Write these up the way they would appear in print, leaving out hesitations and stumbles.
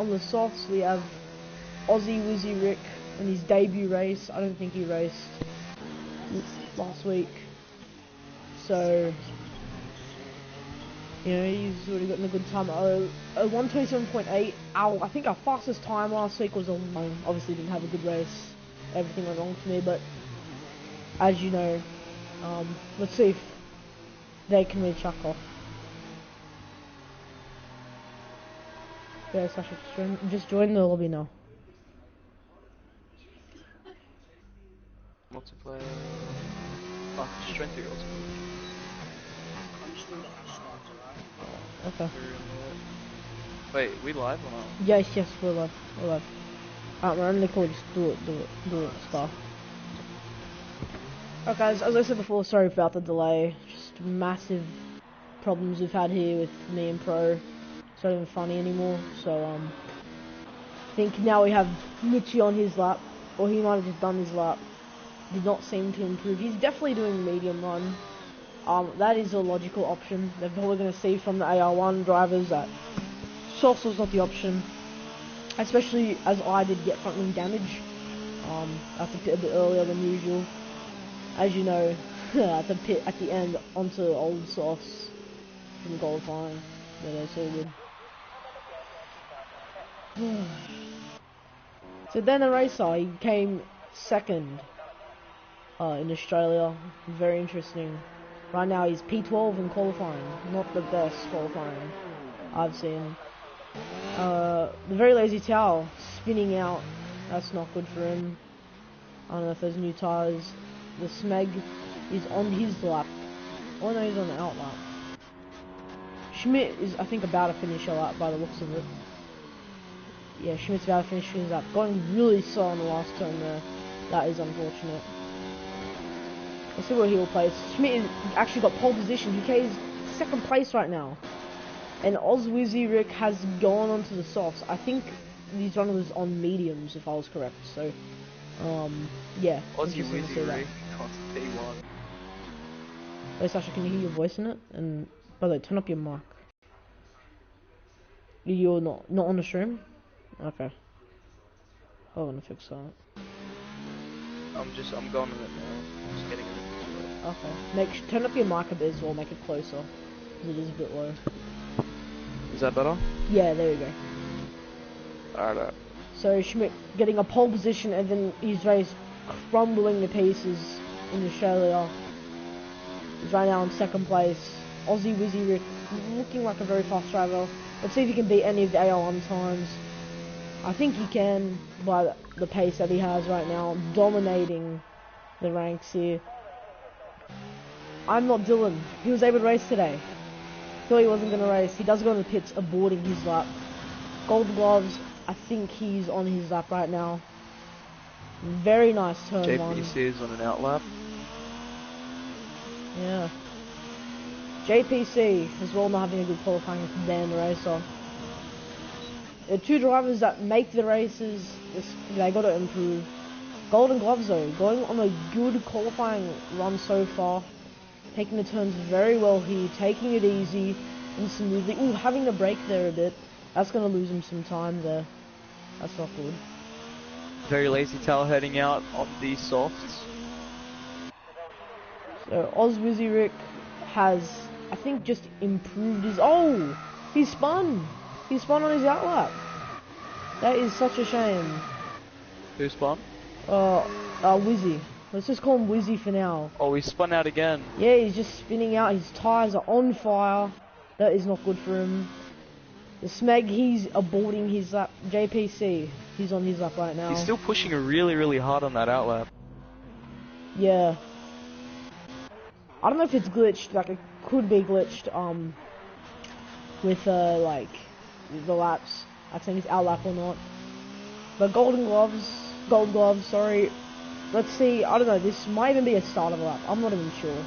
On the softs, we have Aussie Wizzy Rick in his debut race. I don't think he raced last week. So, you know, he's already gotten a good time. A 1:27.8. I think our fastest time last week was obviously didn't have a good race. Everything went wrong for me, but as you know, let's see if they can really chuck off. Yeah, Sasha, just join the lobby now. Multiplayer. Oh, strength your Okay. Wait, we live or not? Yes, we're live. We're on the call, just do it, stuff. Okay, guys, as I said before, sorry about the delay. Just massive problems we've had here with me and Pro. It's not even funny anymore, so I think now we have Mitchie on his lap, or he might have just done his lap. Did not seem to improve. He's definitely doing medium run. That is a logical option. They're probably going to see from the AR1 drivers that softs was not the option, especially as I did get front wing damage. I had to pit a bit earlier than usual. As you know, I had to pit at the end onto old softs from qualifying. But it's all good. So then the racer, he came second in Australia. Very interesting. Right now he's P12 in qualifying. Not the best qualifying I've seen. The very lazy towel spinning out. That's not good for him. I don't know if there's new tyres. The Smeg is on his lap. Oh no, he's on the out lap. Schmidt is, I think, about to finish a lap by the looks of it. Yeah, Schmidt's about to finish his lap. Going really slow on the last turn there. That is unfortunate. Let's see where he will place. Schmidt actually got pole position. He is second place right now. And Oz Wizzy Rick has gone onto the softs. I think these runners was on mediums, if I was correct. So, yeah. Aussie Wizzy Rick on P1. Wait, Sasha, can you hear your voice in it? And by the way, turn up your mic. You're not on the stream? Okay. I want to fix that. I'm going with it now. Just getting it. Okay. Turn up your mic a bit as well. Make it closer, because it is a bit low. Is that better? Yeah, there you go. Alright. So Schmidt getting a pole position, and then his race crumbling to pieces in Australia. He's right now in second place. Aussie Wizzy Rick looking like a very fast driver. Let's see if he can beat any of the AR1 times. I think he can, by the pace that he has right now, dominating the ranks here. I'm not Dylan. He was able to race today. Thought he wasn't going to race. He does go in the pits, aborting his lap. Gold gloves, I think he's on his lap right now. Very nice turn one. JPC is on an out lap. Yeah. JPC as well, not having a good qualifying than the racer. The two drivers that make the races, they got to improve. Golden gloves though, going on a good qualifying run so far. Taking the turns very well here, taking it easy and smoothly. Ooh, having to brake there a bit. That's going to lose him some time there. That's not good. Very lazy tail heading out on these softs. So Oz Wizzy Rick has, I think, just improved his... Oh! He spun! He spun on his outlap. That is such a shame. Who spun? Wizzy. Let's just call him Wizzy for now. Oh, he spun out again. Yeah, he's just spinning out. His tyres are on fire. That is not good for him. The Smeg, he's aborting his lap. JPC, he's on his lap right now. He's still pushing really, really hard on that outlap. Yeah. I don't know if it's glitched. Like, it could be glitched, with, like, the laps. I think it's our lap or not. But gold gloves, sorry. Let's see, I don't know, this might even be a start of a lap. I'm not even sure.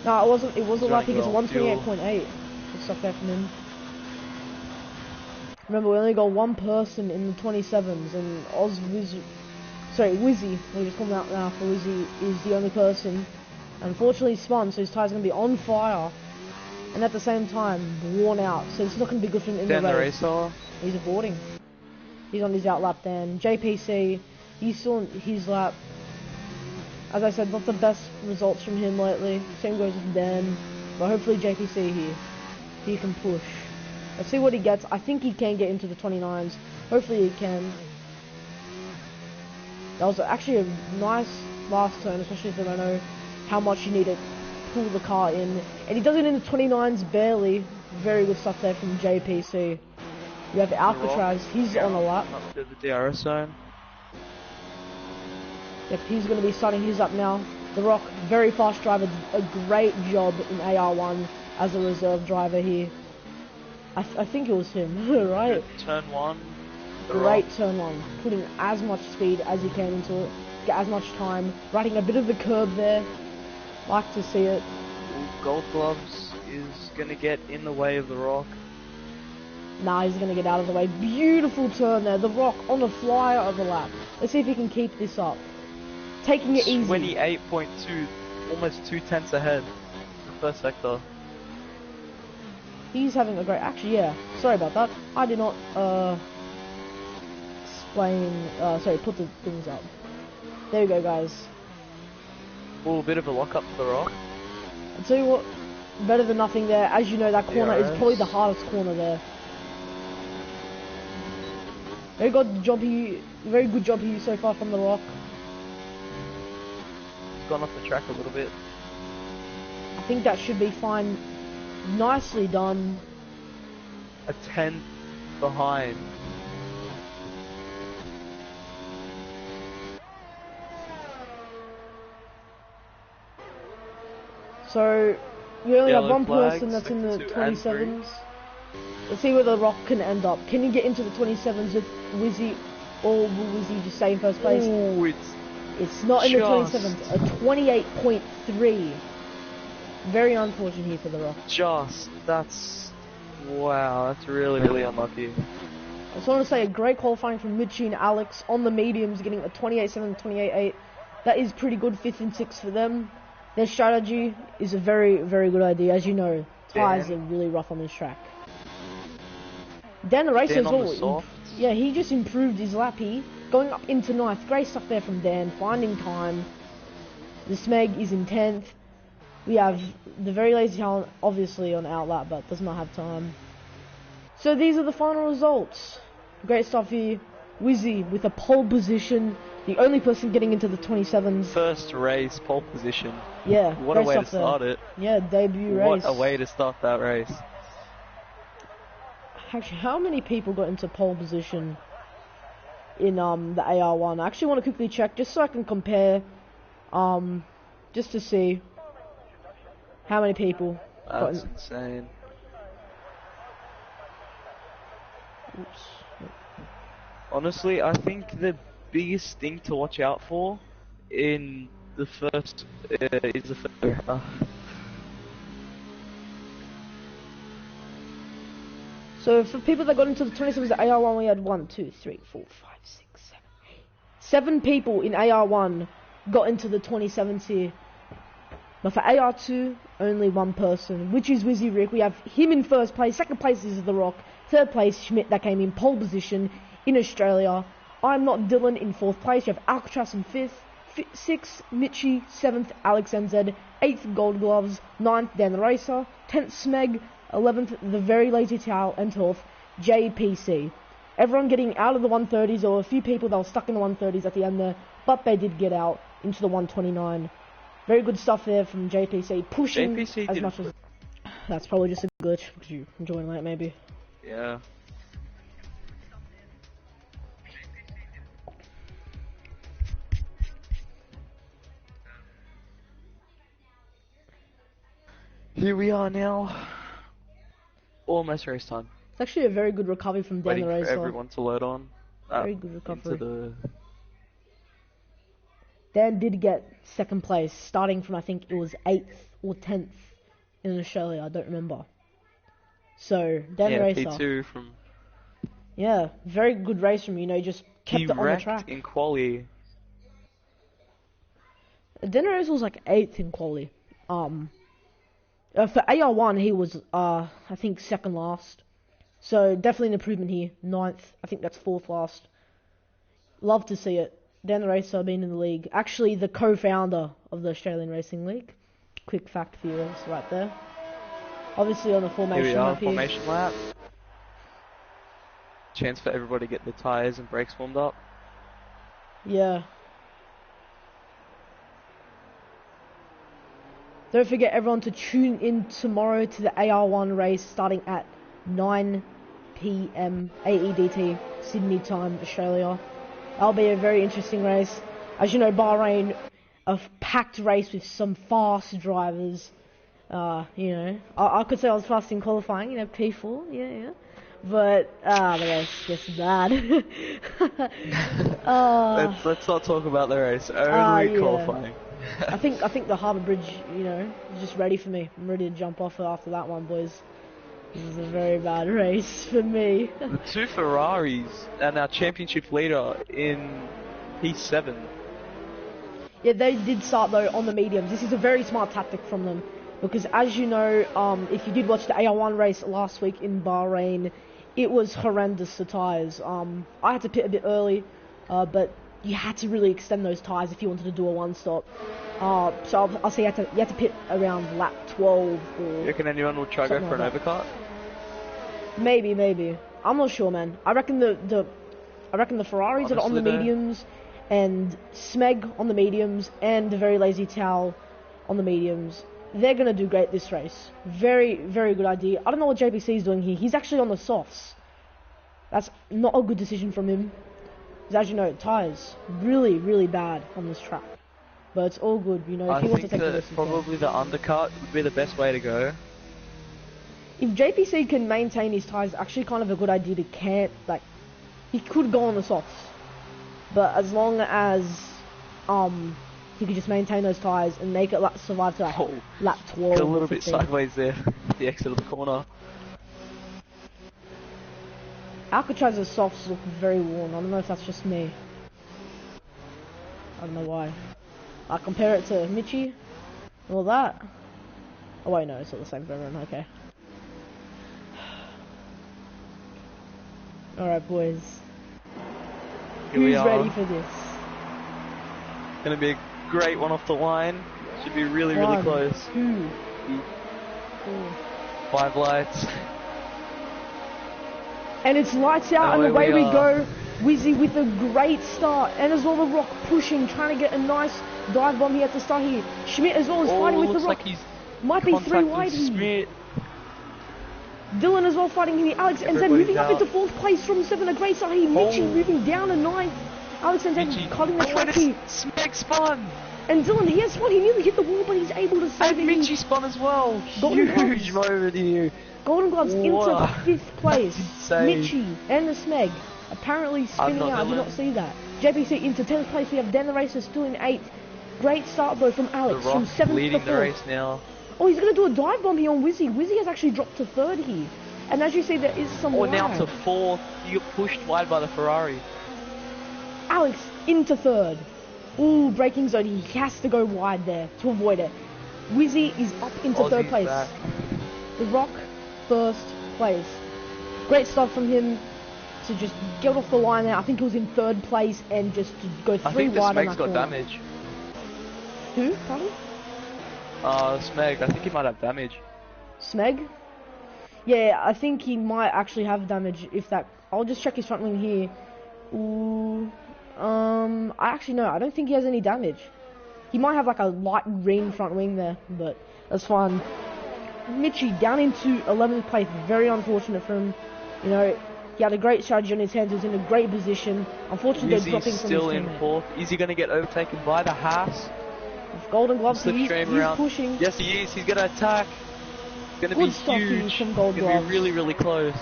No, it wasn't, it was a lap because 128.8. Just stuck there from him. Remember, we only got one person in the 27s, and Wizzy, we'll just call him out now for Wizzy, is the only person. Unfortunately, he spun, so his tire's going to be on fire, and at the same time, worn out. So it's not going to be good for him in the race. Racer. He's aborting. He's on his outlap then. JPC, he's still on his lap. As I said, not the best results from him lately. Same goes with Dan. But hopefully JPC here, he can push. Let's see what he gets. I think he can get into the 29s. Hopefully he can. That was actually a nice last turn, especially for Renault. How much you need to pull the car in. And he does it in the 29s barely. Very good stuff there from JPC. You have Alcatraz, he's on a lap. Up to the DRS zone. Yep, he's going to be starting his up now. The Rock, very fast driver, a great job in AR1 as a reserve driver here. I think it was him, right? Turn 1. Great turn 1, putting as much speed as he can into it, get as much time, riding a bit of the curb there. Like to see it. Ooh, Gold Gloves is going to get in the way of the Rock. Nah, he's going to get out of the way. Beautiful turn there. The Rock on the flyer of the lap. Let's see if he can keep this up. Taking it easy. 28.2, almost 2 tenths ahead in the first sector. He's having a great... Actually, yeah. Sorry about that. I did not, explain... sorry, put the things up. There we go, guys. Ooh, bit of a lock-up for the Rock. I'll tell you what, better than nothing there. As you know, that corner is probably the hardest corner there. Very good job here so far from the Rock. He's gone off the track a little bit. I think that should be fine. Nicely done. A 10th behind. So, you only have Yellow one flags, person that's in the second 2 and 27s. Let's see where the Rock can end up. Can he get into the 27s with Wizzy, or will Wizzy just stay in first place? Ooh, it's not in the 27s. A 28.3. Very unfortunate here for the Rock. Wow, that's really unlucky. I just want to say a great qualifying from Mitchie and Alex on the mediums, getting a 28.7, 28.8. That is pretty good, 5th and 6th for them. Their strategy is a very good idea. As you know, tyres are really rough on this track. Dan the racer as well. Yeah, he just improved his lap here. Going up into 9th. Great stuff there from Dan. Finding time. The Smeg is in 10th. We have the very lazy talent, obviously, on outlap, but does not have time. So these are the final results. Great stuff here. Wizzy with a pole position. The only person getting into the 27s. First race, pole position. Yeah, what a way to start it. Yeah, debut race. What a way to start that race. Actually, how many people got into pole position in the AR1? I actually want to quickly check just so I can compare, just to see how many people. That's insane. Oops. Honestly, I think the biggest thing to watch out for in the first is the first. So for people that got into the 27s at AR1, we had 1, 2, 3, 4, 5, 6, 7, 8. 7 people in AR1 got into the 27s here. But for AR2, only 1 person, which is Wizzy Rick. We have him in first place. Second place is The Rock. Third place, Schmidt, that came in pole position in Australia. I'm Not Dylan in 4th place. You have Alcatraz in 5th. 6th, Mitchie. 7th, Alex NZ. 8th, Gold Gloves. 9th, Dan the Racer. 10th, Smeg. 11th, The Very Lazy Towel. And 12th, JPC. Everyone getting out of the 130s. There were a few people that were stuck in the 130s at the end there, but they did get out into the 129. Very good stuff there from JPC, pushing JPC as much as... That's probably just a glitch, because you enjoying that maybe. Yeah. Here we are now. Almost race time. It's actually a very good recovery from Dan the Racer. Waiting for everyone to load on. Very good recovery. Into the... Dan did get 2nd place, starting from I think it was 8th or 10th in Australia, I don't remember. So, Dan the Racer. P2 from... Yeah, very good race from you know, just kept it on the track. in quali. Dan the Racer was like 8th in quali. For AR1 he was I think 2nd last. So definitely an improvement here. 9th, I think that's 4th last. Love to see it. Dan the Racer been in the league. Actually, the co-founder of the Australian Racing League. Quick fact for you right there. Obviously on the formation lap here. Formation lap. Chance for everybody to get the tyres and brakes warmed up. Yeah. Don't forget everyone to tune in tomorrow to the AR1 race starting at 9 PM AEDT, Sydney time, Australia. That'll be a very interesting race. As you know, Bahrain, a packed race with some fast drivers. You know, I could say I was fast in qualifying, you know, P4, yeah. But, the race gets bad. Let's not talk about the race, only qualifying. I think the Harbour Bridge, you know, is just ready for me. I'm ready to jump off after that one, boys. This is a very bad race for me. The 2 Ferraris and our championship leader in P7. Yeah, they did start though on the mediums. This is a very smart tactic from them. Because as you know, if you did watch the AR1 race last week in Bahrain, it was horrendous, the tyres. I had to pit a bit early, but you had to really extend those tyres if you wanted to do a one-stop. So I'll say you had to pit around lap 12 or... You reckon anyone will try go for an overcut? Maybe. I'm not sure, man. I reckon the Ferraris that are on the mediums, and Smeg on the mediums, and the Very Lazy Towel on the mediums, they're going to do great this race. Very, very good idea. I don't know what JBC is doing here. He's actually on the softs. That's not a good decision from him. Because as you know, tyres, really, really bad on this track. But it's all good, you know, if he wants to take the risk. Probably the undercut would be the best way to go. If JPC can maintain his tyres, actually kind of a good idea to he could go on the softs. But as long as, he could just maintain those tyres and make it survive to lap 12. A little 15. bit sideways there, the exit of the corner. Alcatraz's softs look very worn. I don't know if that's just me. I don't know why. I compare it to Michi, all that. Oh wait, no, it's not the same for everyone. Okay. All right, boys. Who's ready for this? Gonna be a great one off the line. Should be really close. 2, 4. 5 lights. And it's lights out, and away we go. Wizzy with a great start, and as well the Rock pushing, trying to get a nice dive bomb here at the start here. Schmidt as well is fighting with the Rock. Like he's might be 3 wide here. Dylan as well fighting here. Alex and then moving up into 4th place from 7. A great start here. Mitchie moving down to 9th. Alex and then cutting the track here. Smeg spun. And Dylan, he has spun. He nearly hit the wall, but he's able to save it. And Mitchie spun as well. Huge moment here. Golden Gloves into 5th place. Mitchie and the Smeg apparently spinning out. I did not see that. JPC into 10th place. We have Dan the Racer still in 8th. Great start though from Alex from 7th to 4th. Leading the race now. Oh, he's going to do a dive bomb here on Wizzy. Wizzy has actually dropped to 3rd here. And as you see, there is some lag. Now to 4th. You got pushed wide by the Ferrari. Alex into 3rd. Ooh, braking zone. He has to go wide there to avoid it. Wizzy is up into 3rd place. Back. The Rock, 1st place. Great stuff from him to just get off the line there. I think he was in 3rd place and just to go 3 wide on that Smeg's got damage. Who? Pardon? Smeg. I think he might have damage. Smeg? Yeah, I think he might actually have damage if that... I'll just check his front wing here. Ooh... I actually no, I don't think he has any damage. He might have like a light green front wing there, but that's fine. Mitchie down into 11th place, very unfortunate for him. You know, he had a great strategy on his hands, he was in a great position. Unfortunately, they're dropping from still his in 4th. Is he going to get overtaken by the Haas? With Golden Gloves, he's pushing. Yes, he is. He's going to attack. It's going to be huge. It's going to be really close.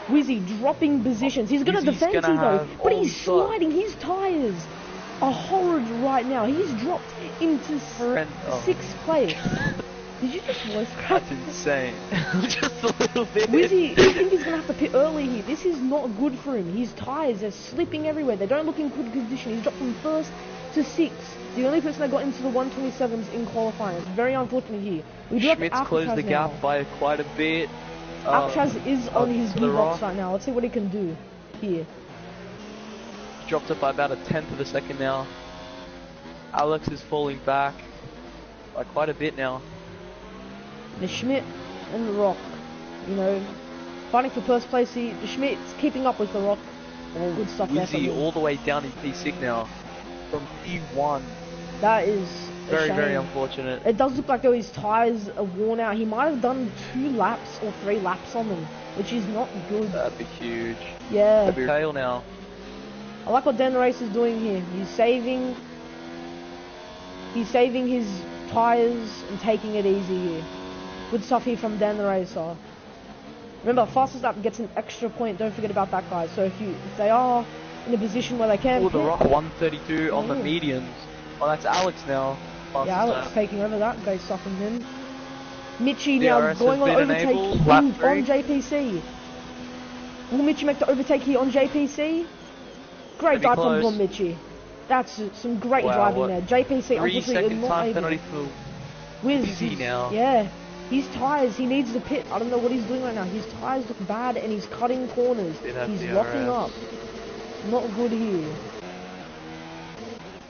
Wizzy dropping positions. He's going to defend you though, but he's sliding. His tyres are horrid right now. He's dropped into 6th place. Did you just voice crack? That's insane. Just a little bit. Wizzy, I think he's going to have to pit early here. This is not good for him. His tyres are slipping everywhere. They don't look in good condition. He's dropped from 1st to 6th. The only person that got into the 127s in qualifying. It's very unfortunate here. Schmidt's closed the gap by quite a bit. Alcatraz is on his to blue the box rock. right now. Let's see what he can do here. Dropped it by about a tenth of a second now. Alex is falling back by quite a bit now. The Schmidt and the Rock, you know, fighting for first place here. The Schmidt's keeping up with the Rock. All good stuff there for Wizzy him. all the way down in P6 now. From P1. That is a Very, shame. very unfortunate. It does look like though his tyres are worn out. He might have done 2 laps or 3 laps on them, which is not good. That'd be huge. Yeah. That'd be tail now. I like what Dan Race is doing here. He's saving his tyres and taking it easy here. Good stuff here from Dan the Racer. Remember, fastest lap gets an extra point. Don't forget about that, guys. So if they are in a position where they can. Oh, the Rock 132 on the mediums. Oh, that's Alex now. Yeah, Alex lap. taking over that. Great stuff from him. Mitchie now DRS going has on been overtake enabled. Lap on 3. JPC. Will Mitchie make the overtake here on JPC? Great Pretty dive close. from Mitchie. That's some great Wow, driving what? there. JPC 3 unfortunately second not time able. penalty for Wiz, Wizzy now. Yeah, his tyres, he needs to pit. I don't know what he's doing right now. His tyres look bad and he's cutting corners. Did have He's DRS. locking up. Not good here.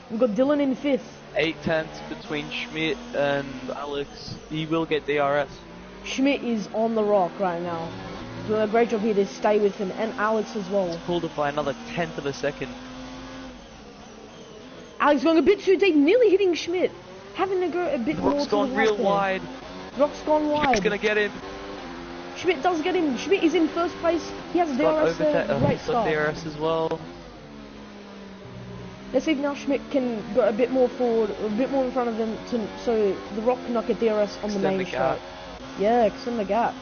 We've got Dylan in 5th. 8/10 between Schmidt and Alex. He will get DRS. Schmidt is on the rock right now. Doing a great job here to stay with him, and Alex as well. Pulled it by another tenth of a second. Alex going a bit too deep, nearly hitting Schmidt. Having to go a bit more Rock's to the gone right real there. wide. Rock's gone Schmidt's wide. gonna get him. Schmidt does get him. Schmidt is in 1st place. He has a Got DRS there. Great he's got start. DRS as well. Let's see if now Schmidt can go a bit more forward, a bit more in front of them, so the Rock cannot get DRS on the Extend main the straight. gap. Yeah, extend the gap.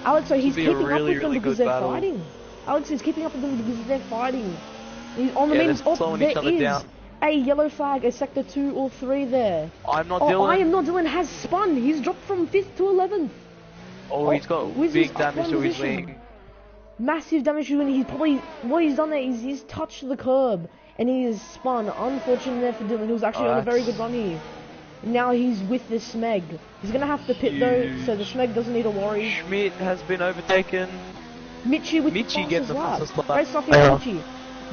Alex, so he's Should be a keeping up really, with them really because good they're battle. fighting. Alex is keeping up with them because they're fighting. He's on the Yeah, main. they're slowing There each other is down. a yellow flag, a sector 2 or 3 there. I'm not Oh, Dylan. I am not Dylan has spun. He's dropped from 5th to 11th. Oh, he's got Wizzy's big up damage one to his position. wing. Massive damage to him. He's probably, what he's done there is he's touched the curb and he is spun. Unfortunate there for Dylan, who was actually on a very good run here. Now he's with the Smeg. He's going to have to pit though, so the Smeg doesn't need to worry. Schmidt has been overtaken. Mitchie with Mitchie the getting fastest the lap. fastest lap. Great stuff here, Mitchie.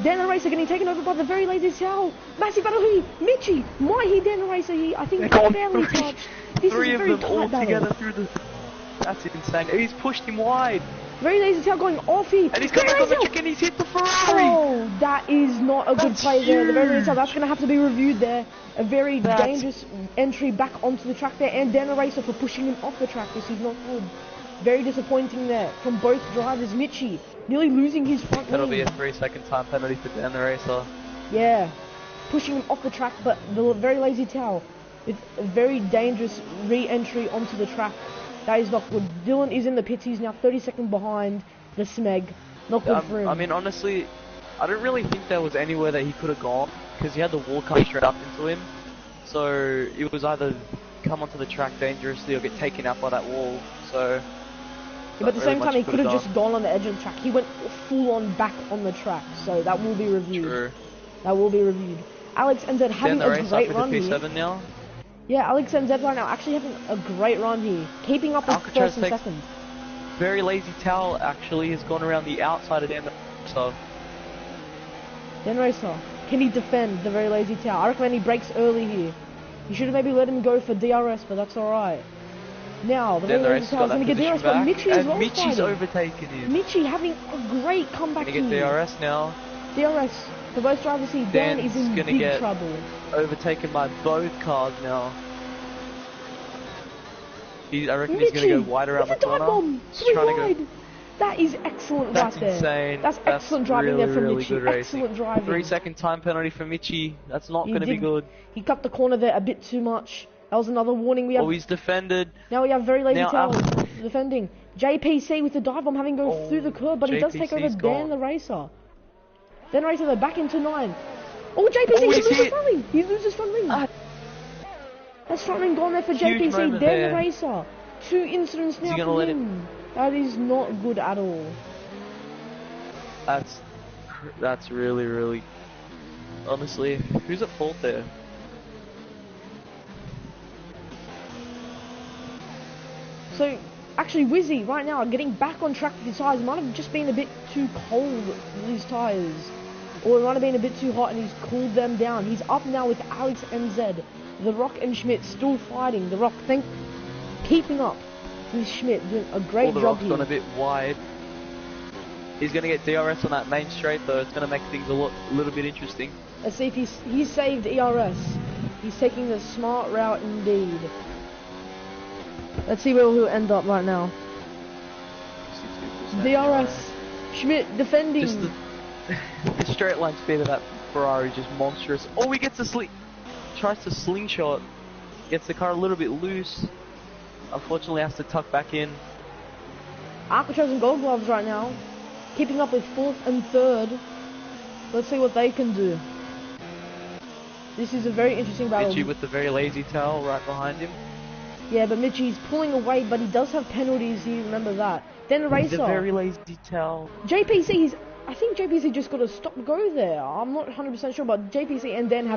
Dan the Racer getting taken over by the very lazy Sal. Massive battle here. Mitchie, might he Dan the Racer here? I think They've gone barely three- touched. This Three is a of very them tight all battle. together through the... That's insane. He's pushed him wide. Very lazy Sal going off here. And he's come back on the Racer! track and he's hit the Ferrari. Oh, that is not a good That's play there. The very lazy huge. Sal, that's going to have to be reviewed there. A very That's- dangerous entry back onto the track there. And Dan the Racer for pushing him off the track. This is not good. Very disappointing there from both drivers. Mitchie nearly losing his front That'll be wing. a 3-second time penalty for Dan the Racer. Yeah, pushing him off the track, but the very lazy towel with a very dangerous re-entry onto the track. That is not good. Dylan is in the pits. He's now 30 seconds behind the Smeg. Not good for him. I mean, honestly, I don't really think there was anywhere that he could have gone because he had the wall coming straight up into him. So it was either come onto the track dangerously or get taken out by that wall. So. Yeah, but at the same time, he could have just gone on the edge of the track. He went full on back on the track, so that will be reviewed. True. That will be reviewed. Alex NZ having Dan the a Racer great up run with the here. P7 now. Yeah, Alex NZ right now actually having a great run here, keeping up with Alcatraz first and takes- second. Very lazy towel actually has gone around the outside of Dan the Racer. Dan Racer, can he defend the very lazy tower? I recommend he breaks early here. You should have maybe let him go for DRS, but that's alright. Now, the very Dan the lazy Racer's tower is got going that to get DRS, position but back. Mitchie as And well Mitchie's fighting. overtaken him. Mitchie having a great comeback Gonna get here. DRS now. DRS, for both drivers here, Dan Dan's is in gonna big get- trouble. Overtaken by both cars now. I reckon he's going to go wide around the with a dive corner. bomb, He's three trying to wide. go. That is excellent That's right there. insane. That's excellent driving really, there from really Mitchie. good racing. Excellent driving. 3-second time penalty for Mitchie. That's not He going to be did- good. He cut the corner there a bit too much. That was another warning. We have Oh, he's defended. now we have very lazy Now tail defending. JPC with the dive bomb having go Oh, through the curb, but he does take over JPC's Dan gone. the Racer. Dan the Racer, they're back into 9. Oh, JPC, Oh, he he's loses hit. front wing. He loses front wing. Ah. That's front wing gone there for Huge JPC. Dan moment the there. Racer. 2 incidents he now gonna for let him. That is not good at all. That's really, really. Honestly, who's at fault there? So, Actually, Wizzy, right now, getting back on track with his tyres. Might have just been a bit too cold with his tyres. Or it might have been a bit too hot and he's cooled them down. He's up now with Alex NZ. The Rock and Schmidt still fighting. The Rock, keeping up with Schmidt, doing a great job The Rock's here. gone a bit wide. He's going to get DRS on that main straight though. It's going to make things a little bit interesting. Let's see if he's saved ERS. He's taking the smart route indeed. Let's see where he'll end up right now. DRS. Schmidt defending. Just the straight line speed of that Ferrari is just monstrous. Oh, he gets a tries to slingshot. Gets the car a little bit loose. Unfortunately has to tuck back in. Alcatraz and Gold Gloves right now. Keeping up with 4th and 3rd. Let's see what they can do. This is a very interesting battle. Mitchie with the very lazy tail right behind him. Yeah, but Mitchie's pulling away, but he does have penalties here, remember that. Then the racer. The very lazy tail. JPC, I think JPC just got a stop-go there. I'm not 100% sure, but JPC and then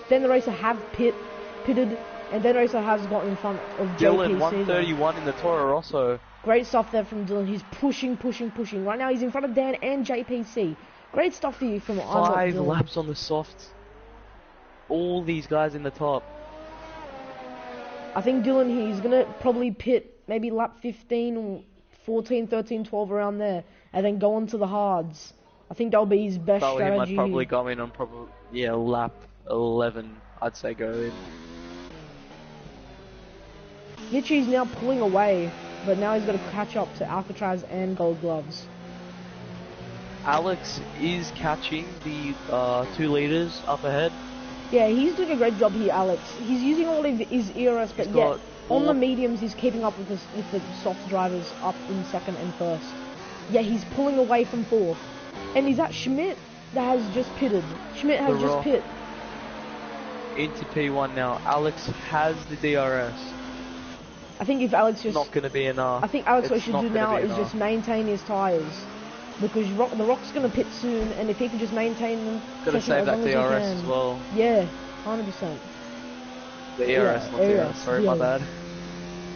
the racer have pitted, and then the racer has got in front of Dylan, JPC. 131 in the Toro Rosso. Great stuff there from Dylan. He's pushing. Right now he's in front of Dan and JPC. Great stuff here from 5 laps on the softs. All these guys in the top. I think Dylan here, he's going to probably pit maybe lap 15 or 14, 13, 12 around there. And then go on to the hards. I think that'll be his best strategy. He might probably go in on lap 11, I'd say go in. Mitchie's now pulling away, but now he's got to catch up to Alcatraz and Gold Gloves. Alex is catching the 2 leaders up ahead. Yeah, he's doing a great job here, Alex. He's using all of his ERS, but yet on the mediums he's keeping up with the soft drivers up in 2nd and 1st. Yeah, he's pulling away from 4th. And is that Schmidt that has just pitted? Schmidt has just pit. Into P1 now. Alex has the DRS. I think if Alex just... Not going to be enough. I think Alex what he should do now is just maintain his tyres. Because the Rock's going to pit soon, and if he can just maintain them... Got to save that DRS as well. Yeah, 100%. The ERS, not DRS, sorry, my bad.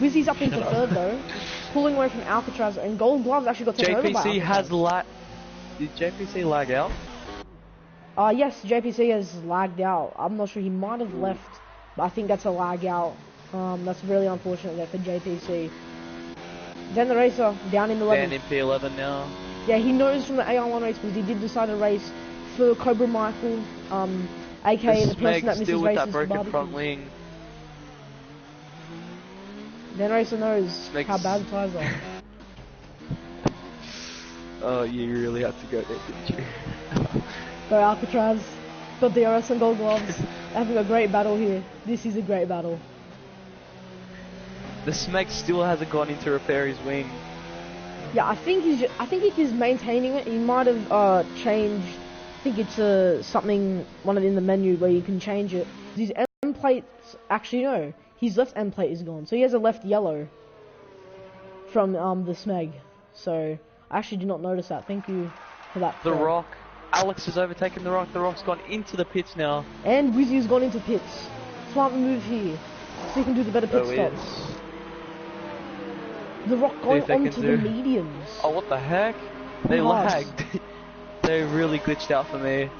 Wizzy's up into 3rd though, pulling away from Alcatraz, and Gold Gloves actually got taken over by JPC has Did JPC lag out? Yes, JPC has lagged out. I'm not sure, he might have left, but I think that's a lag out. That's really unfortunate there for JPC. Then the racer, down in 11th. Dan in P11 now. Yeah, he knows from the AR1 race because he did decide to race for Cobra Michael, aka the person that misses with races that broken for front wing. Then racer knows how bad the tyres are. Oh, you really had to go there, didn't you? Go Alcatraz, got the DRS and Gold Gloves, having a great battle here. This is a great battle. The Smeg still hasn't gone in to repair his wing. Yeah, I think if he's maintaining it, he might have changed. I think it's something in the menu where you can change it. His end plates, actually no, his left end plate is gone, so he has a left yellow from the Smeg. So I actually did not notice that. Thank you for that. The Rock, Alex has overtaken the Rock. The Rock's gone into the pits now. And Wizzy's gone into pits. Smart move here, so he can do the better pit stops. The Rock going onto the mediums. Oh, what the heck? They lagged. They really glitched out for me.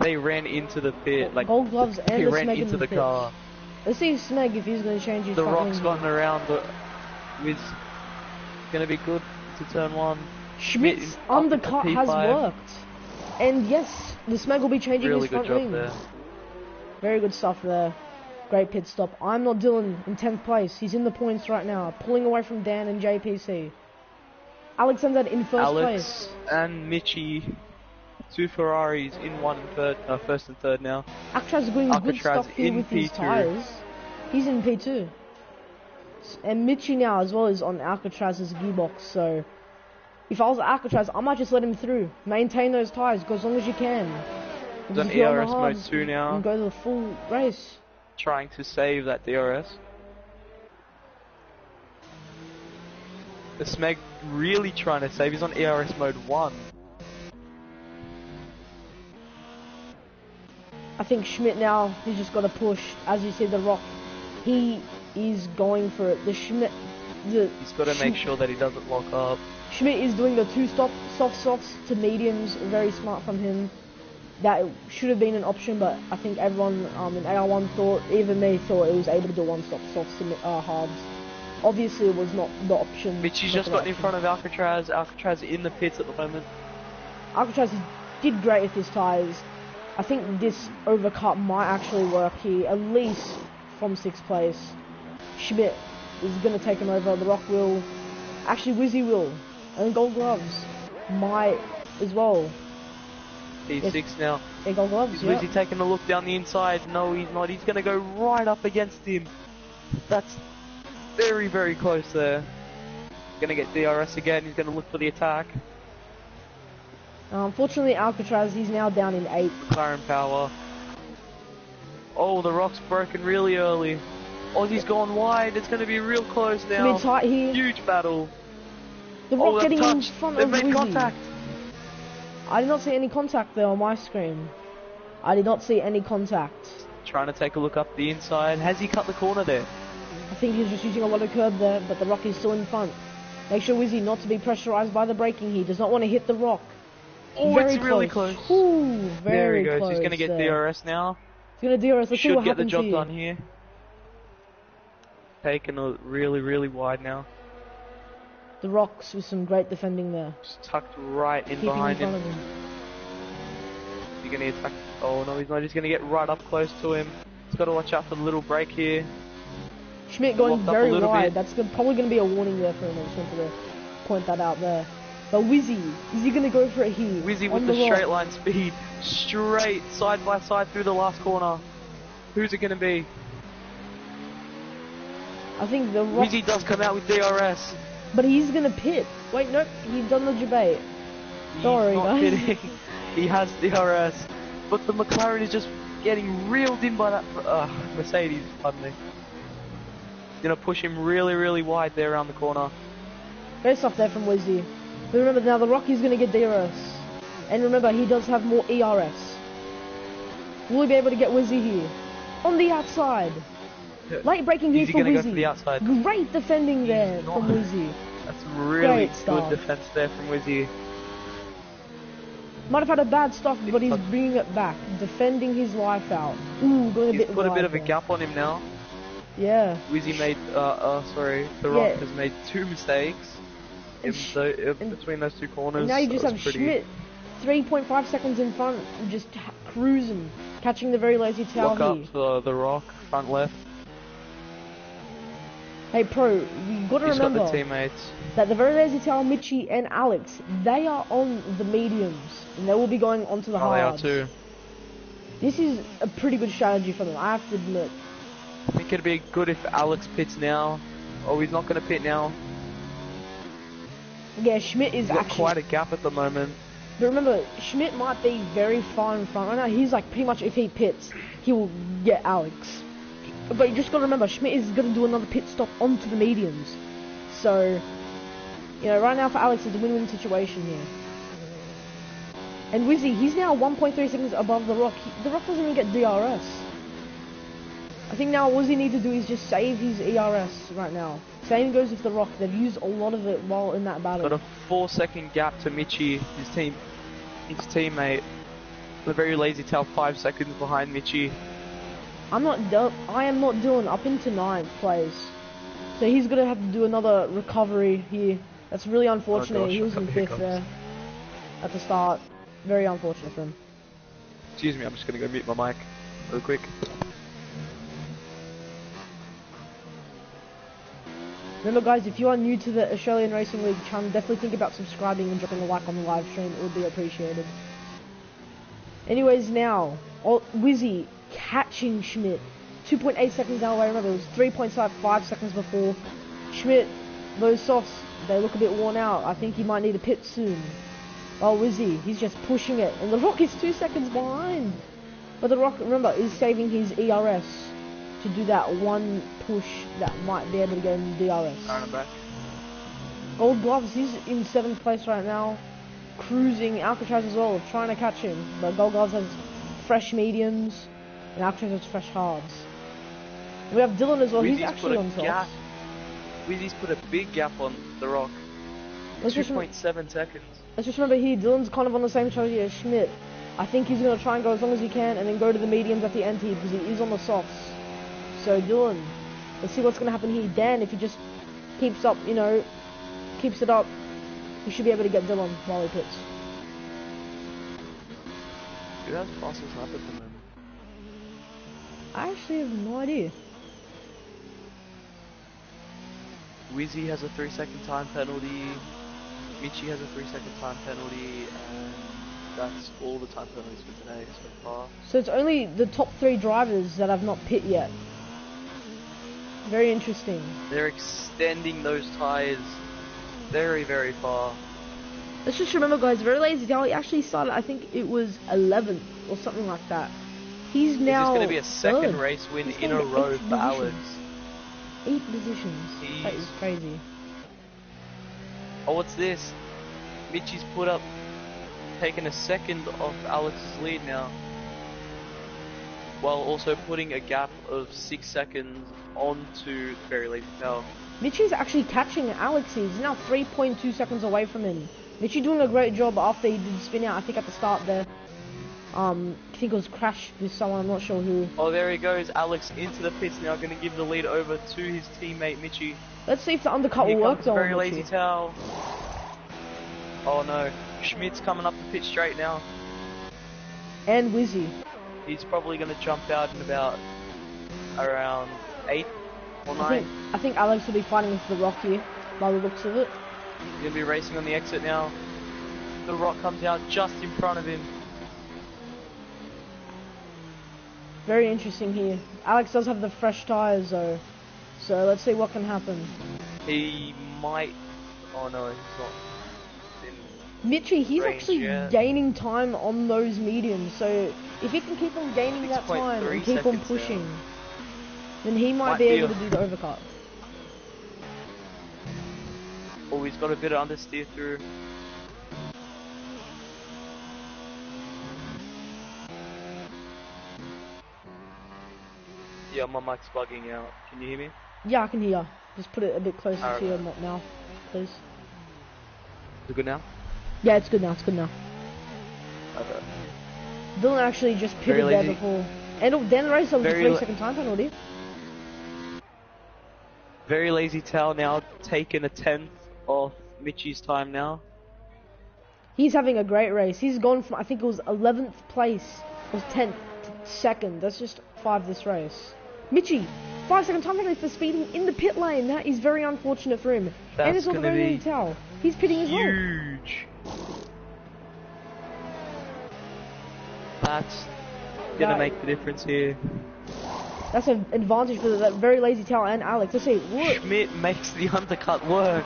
They ran into the pit. Like, Gold Gloves and he the ran Smeg into the car. Let's see if Smeg, if he's going to change his The Rock's gotten around with... Going to be good to turn 1. Schmidt's undercut has worked. And yes, the Smeg will be changing his front wing. There. Very good stuff there. Great pit stop. I'm not Dylan in 10th place. He's in the points right now, pulling away from Dan and JPC. Alex ends in 1st place. Alex and Mitchie, 2 Ferraris in 1st and 3rd now. Alcatraz is doing good stuff here with his tyres. He's in P2. And Mitchie now as well is on Alcatraz's gearbox, so if I was Alcatraz, I might just let him through. Maintain those tyres, go as long as you can. He's on ERS mode 2 now. And go to the full race. Trying to save that DRS. The Smeg really trying to save. He's on ERS mode 1. I think Schmidt now, he's just got to push. As you see, the Rock, he is going for it. The Schmidt He's got to make sure that he doesn't lock up. Schmidt is doing the soft softs to mediums. Very smart from him. That should have been an option, but I think everyone in AR1 thought, even me thought it was able to do one-stop softs to hards. Obviously, it was not the option. Mitchie's just gotten in front of Alcatraz. Alcatraz in the pits at the moment. Alcatraz did great with his tyres. I think this overcut might actually work here, at least from 6th place. Schmidt is going to take him over. The Rock will. Actually, Wizzy will. And Gold Gloves might as well. He's 6 now. Yeah, Gold Gloves, Is Wizzy taking a look down the inside? No, he's not. He's going to go right up against him. That's very, very close there. Going to get DRS again. He's going to look for the attack. Unfortunately, Alcatraz, he's now down in 8th. McLaren power. Oh, the Rock's broken really early. Aussie's gone wide. It's going to be real close now. Tight here. Huge battle. The Rock getting in front of They've made contact. I did not see any contact there on my screen. I did not see any contact. Trying to take a look up the inside. Has he cut the corner there? I think he's just using a lot of curb there, but the Rock is still in front. Make sure Wizzy not to be pressurized by the braking. He does not want to hit the Rock. Oh, very it's really close. Ooh, very there he goes. close. He's going to get DRS now. He's going to DRS. Let's see what Should get the job here. done here. Taken a really, really wide now. The Rocks with some great defending there. Just tucked right in Keeping behind in front him. of him. He's going to attack. Oh no, he's not. He's going to get right up close to him. He's got to watch out for the little break here. Schmidt going very wide. Bit. That's probably going to be a warning there for him. I just wanted to point that out there. But Wizzy, is he going to go for it here? Wizzy with the straight line speed. Straight, side by side through the last corner. Who's it going to be? I think the Rock... Wizzy does come out with DRS. But he's going to pit. Wait, nope. He's done the debate. Sorry, not guys. Pitting. He has DRS. But the McLaren is just getting reeled in by that... Mercedes, pardon me. Going to push him really, really wide there around the corner. Very soft there from Wizzy. But remember, now the Rocky's going to get DRS. And remember, he does have more ERS. Will he be able to get Wizzy here? On the outside. Late braking here for Wizzy. Go for the outside. Great defending there from Wizzy. That's really good defense there from Wizzy. Might have had a bad stop, but he's bringing it back. Defending his life out. Ooh, going a bit wide. He's put a bit of a gap on him now. Yeah. Wizzy made, the Rock has made 2 mistakes. Between those 2 corners. And now you just have Schmidt 3.5 seconds in front, just cruising, catching the very lazy tail. Lock up for the Rock, front left. Hey Pro, you got to remember got the teammates. that the very lazy tail, Mitchie and Alex, they are on the mediums, and they will be going onto the hards. They are too. This is a pretty good strategy for them, I have to admit. I think it'd be good if Alex pits now. Oh, he's not going to pit now. Yeah, Schmidt is got actually quite a gap at the moment. But remember, Schmidt might be very far in front right now. He's like pretty much, if he pits, he will get Alex. But you just got to remember, Schmidt is going to do another pit stop onto the mediums. So, you know, right now for Alex it's a win-win situation here. And Wizzy, he's now 1.3 seconds above the Rock. The Rock doesn't even get DRS. I think now all he needs to do is just save his ERS right now. Same goes with the Rock. They've used a lot of it while in that battle. Got a 4-second gap to Mitchie, his teammate. The very lazy tail 5 seconds behind Mitchie. I am not doing up into 9th place. So he's gonna have to do another recovery here. That's really unfortunate. Oh gosh, he was in 5th there at the start. Very unfortunate for him. Excuse me, I'm just gonna go mute my mic real quick. Remember guys, if you are new to the Australian Racing League channel, definitely think about subscribing and dropping a like on the live stream. It would be appreciated. Anyways, now, Wizzy catching Schmidt. 2.8 seconds now away. Remember, it was 3.5 seconds before. Schmidt, those softs, they look a bit worn out. I think he might need a pit soon. Oh, Wizzy, he's just pushing it. And the Rock is 2 seconds behind. But the Rock, remember, is saving his ERS to do that one push that might be able to get him DRS. Back. Gold Gloves, he's in 7th place right now. Cruising, Alcatraz as well, trying to catch him. But Gold Gloves has fresh mediums, and Alcatraz has fresh hards. We have Dylan as well, he's actually on top. Wheezy's put a big gap on the Rock. Let's just 2.7 seconds. Let's just remember here, Dylan's kind of on the same strategy as Schmidt. I think he's going to try and go as long as he can and then go to the mediums at the end here because he is on the softs. So Dylan, let's see what's going to happen here. Dan, if he just keeps up, you know, keeps it up, he should be able to get Dylan while he pits. Who has fastest lap at the moment? I actually have no idea. Wheezy has a 3-second time penalty. Michi has a 3-second time penalty, and that's all the time penalties for today so far. So it's only the top 3 drivers that have not pit yet. Very interesting. They're extending those tyres very, very far. Let's just remember, guys, Very Lazy Dal, he actually started, I think it was 11th or something like that. He's now Is this going to be a second third. race win He's in a going to row 8th for position. Alex? 8 positions. That is crazy. Oh, what's this? Michi's put up, taking a second off Alex's lead now, while also putting a gap of 6 seconds onto Very Lazy Dal. Michi's actually catching Alex. He's now 3.2 seconds away from him. Michi doing a great job after he did spin out, I think at the start there. I think it was Crash with someone, I'm not sure who. Oh, there he goes, Alex into the pits now, going to give the lead over to his teammate Michi. Let's see if the undercut Here will work comes though. Very on Lazy Michi. Dal. Oh no, Schmidt's coming up the pit straight now. And Wizzy. He's probably going to jump out in about around 8 or 9. I think Alex will be fighting with the Rock here, by the looks of it. He's going to be racing on the exit now. The Rock comes out just in front of him. Very interesting here. Alex does have the fresh tyres though, so let's see what can happen. He might... Oh no, he's not. Michi, he's range actually yet. gaining time on those mediums, so if he can keep on gaining that time 6.3 and keep on seconds pushing, now. then he might be able to do the overcut. Oh, he's got a bit of understeer through. Yeah, my mic's bugging out. Can you hear me? Yeah, I can hear. Just put it a bit closer Alright. to your mouth, please. Is it good now? Yeah, it's good now, it's good now. Okay. Dylan actually just Very pitted there lazy. before. And then the race was a Very 3-second time penalty. Very Lazy Dal now taking a 10th off Michi's time now. He's having a great race. He's gone from, I think it was 11th place, or 10th to 2nd. That's just 5 this race. Michi, 5-second time penalty for speeding in the pit lane. That is very unfortunate for him. That's and it's not gonna very easy be to tell. He's pitting as well. huge. That's gonna make the difference here. That's an advantage for that Very Lazy Dal and Alex. Let's see. What? Schmidt makes the undercut work.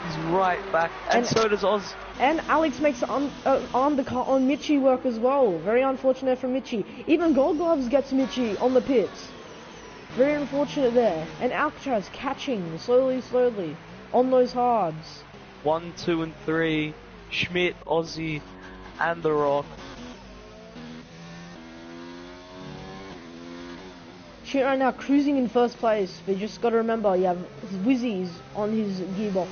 He's right back, and so does Oz. And Alex makes the undercut on Michi work as well. Very unfortunate for Michi. Even Gold Gloves gets Michi on the pits. Very unfortunate there. And Alcatraz catching slowly on those hards. 1, 2, and 3. Schmidt, Ozzy, and The Rock. Schmidt right now cruising in first place. But you just got to remember, you have his Wizzies on his gearbox.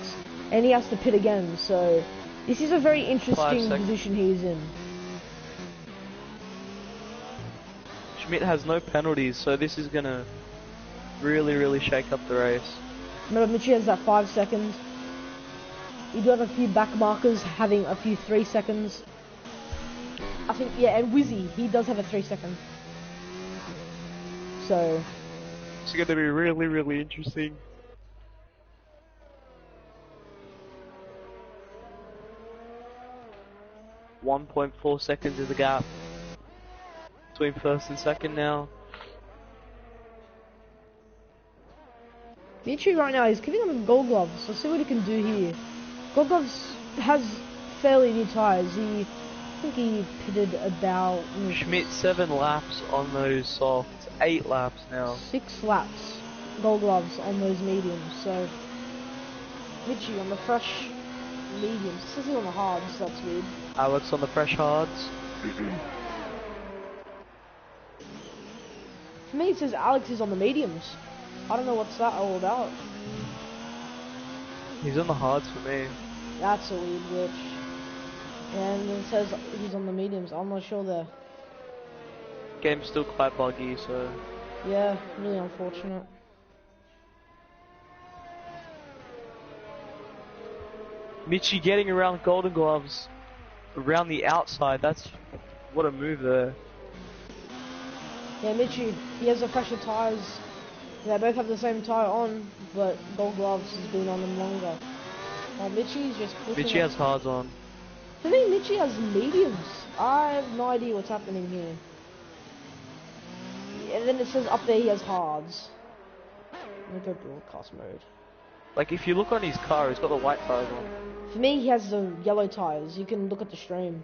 And he has to pit again. So this is a very interesting position he's in. Schmidt has no penalties, so this is gonna really shake up the race. Remember, Michi has that 5 seconds. You do have a few back markers having a few 3 seconds. I think, yeah, and Wizzy, he does have a 3 second. So It's gonna be really interesting. .4 seconds is the gap between first and second now. Michi right now, he's giving him Gold Gloves. Let's see what he can do here. Gold Gloves has fairly new tyres. I think he pitted about Schmidt 7 laps on those softs, 8 laps now. 6 laps. Gold Gloves on those mediums. So Michi on the fresh mediums. This is on the hards. That's weird. Alex on the fresh hards. For me, it says Alex is on the mediums. I don't know what's that all about. He's on the hards for me. That's a weird glitch. And it says he's on the mediums. I'm not sure there. Game's still quite buggy, so... Yeah, really unfortunate. Mitchie getting around Golden Gloves. Around the outside, that's... What a move there. Yeah, Mitchie, he has the fresher tyres. They both have the same tyre on, but Gold Gloves has been on them longer. Oh, Mitchie's just pushing Mitchie has hards on. I think Mitchie has mediums. I have no idea what's happening here. And then it says up there he has hards. Let me go broadcast mode. Like, if you look on his car, he's got the white tires on. For me, he has the yellow tyres. You can look at the stream.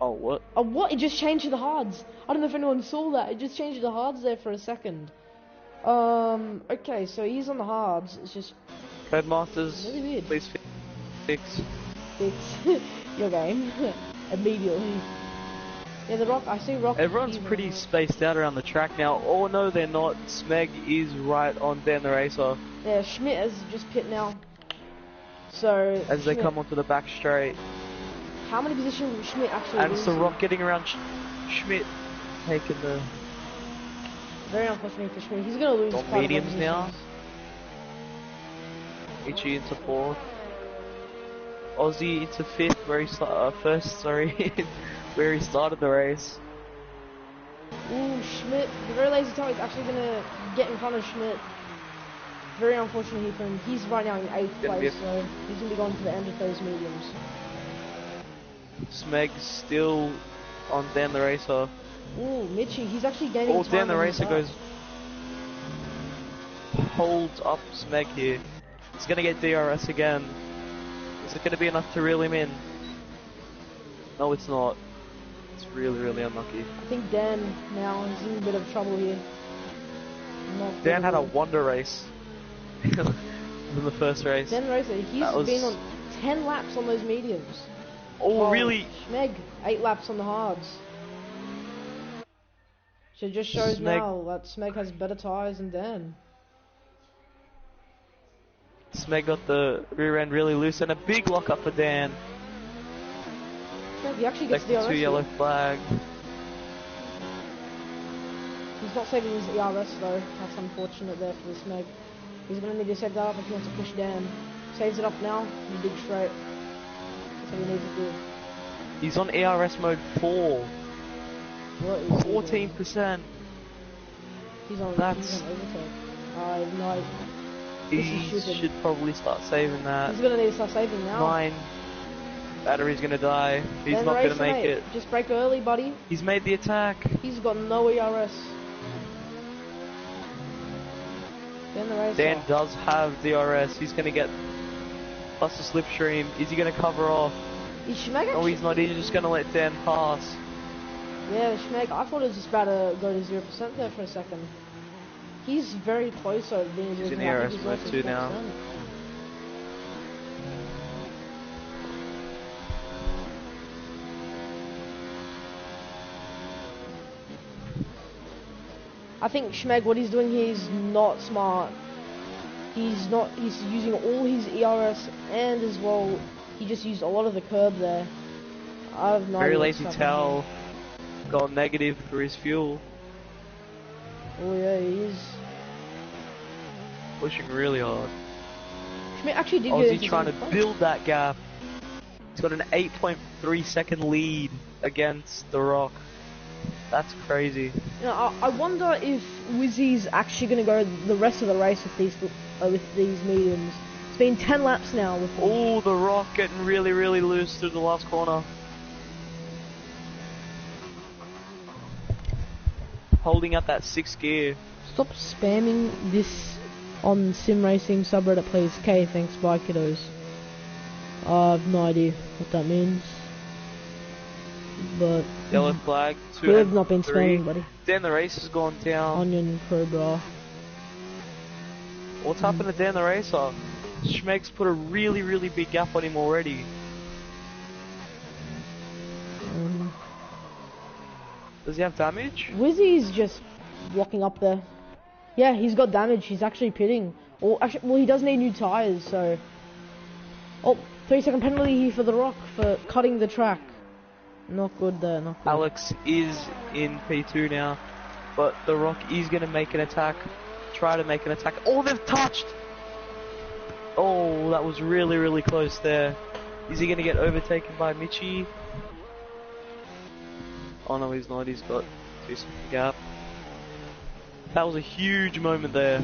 Oh, what? Oh, what? It just changed to the hards. I don't know if anyone saw that. It just changed to the hards there for a second. Okay, so he's on the hards. It's just... Codemasters, really weird. please fix. Fix your game. Immediately. Yeah, the Rock, I see Rock. Everyone's pretty spaced out around the track now. Oh no, they're not. Smeg is right on Dan the Racer. Yeah, Schmidt has just pit now. So... As they come onto the back straight. How many positions will Schmidt actually And lose? it's the Rock getting around Schmidt, taking the... Very unfortunate for Schmidt. He's going to lose on quite mediums a lot of now. Ichi into fourth. Aussie into fifth, where he first, sorry, where he started the race. Ooh, Schmidt, the very lazy tire is actually going to get in front of Schmidt. Very unfortunate for him. He's right now in 8th place, so he's going to be going to the end of those mediums. Smeg's still on Dan the Racer. Ooh, Mitchie, he's actually gaining time. Oh, Dan the Racer goes... holds up Smeg here. He's going to get DRS again. Is it going to be enough to reel him in? No, it's not. It's really, really unlucky. I think Dan now is in a bit of trouble here. Dan had a wonder race in the first race. Dan Racer, he's been on 10 laps on those mediums. Oh, really? Schmeg, 8 laps on the hards. So it just shows now that Smeg has better tyres than Dan. Smeg got the rear end really loose and a big lock up for Dan. Yeah, he actually gets the 2 yellow flag. He's not saving his ERS though. That's unfortunate there for the Smeg. He's going to need to save that up if he wants to push Dan. Saves it up now. He digs straight. That's what he needs to do. He's on ERS mode 4. What is 14%. He's on That's... overtake. I have no idea. He should probably start saving that. He's gonna need to start saving now. 9. Battery's gonna die. He's Dan not Racer, gonna make it. Just brake early, buddy. He's made the attack. He's got no ERS. Dan the Racer. Dan does have DRS. He's gonna get plus the slipstream. Is he gonna cover off? Is Schmeg No, he's not. He's just gonna let Dan pass. Yeah, Schmeg. I thought it was just about to go to 0% there for a second. He's very close over being 0%. He's in ERS mode 2 now. I think Schmeg, what he's doing here is not smart. He's using all his ERS and as well, he just used a lot of the curb there. I have no idea. Very lazy towel. Got negative for his fuel. Oh yeah, he is. Pushing really hard. Schmidt actually did Aussie trying to build that gap. He's got an 8.3 second lead against The Rock. That's crazy. You know, I wonder if Wizzy's actually going to go the rest of the race with these mediums. It's been 10 laps now with them. Oh, The Rock getting really, really loose through the last corner. Holding up that 6th gear. Stop spamming this on sim racing subreddit, please. Okay, thanks. Bye, kiddos. I have no idea what that means. But Yellow flag. 2 we've and not been 3. spamming, buddy. Dan the Race has gone down. Onion Cobra. What's happened to Dan the Racer? Schmeg's put a really, really big gap on him already. Does he have damage? Wizzy's just walking up there. Yeah, he's got damage. He's actually pitting. Or actually, well, he does need new tires, so Oh, 3-second penalty here for The Rock for cutting the track. Not good there, not good. Alex is in P2 now, but The Rock is going to make an attack. Try to make an attack. Oh, they've touched! Oh, that was really, really close there. Is he going to get overtaken by Michi? Oh no, he's not. He's got 2-second gap. That was a huge moment there.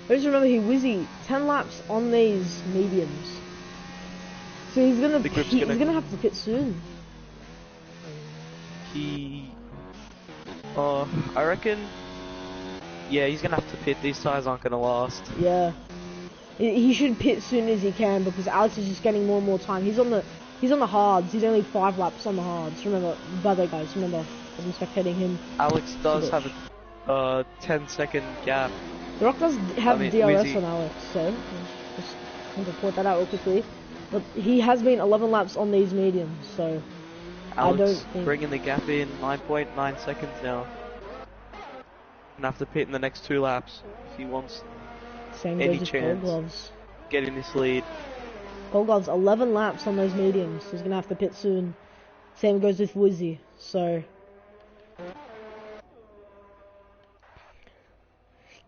Just remember here, Wizzy, 10 laps on these mediums. So he's gonna have to pit soon. I reckon. Yeah, he's gonna have to pit. These tires aren't gonna last. Yeah, he should pit as soon as he can because Alex is just getting more and more time. He's on the hards. He's only 5 laps on the hards. Remember, by the way, guys, remember, I'm spectating him. Alex does have a 10-second gap. The Rock does have DRS Wizzy. on Alex, so just want to point that out real quickly. But he has been 11 laps on these mediums, so Alex I don't think... bringing the gap in 9.9 seconds now. Gonna have to pit in the next 2 laps if he wants Same any goes with chance Gold Gloves. getting this lead. Gold Gloves 11 laps on those mediums. He's gonna have to pit soon. Same goes with Wizzy. So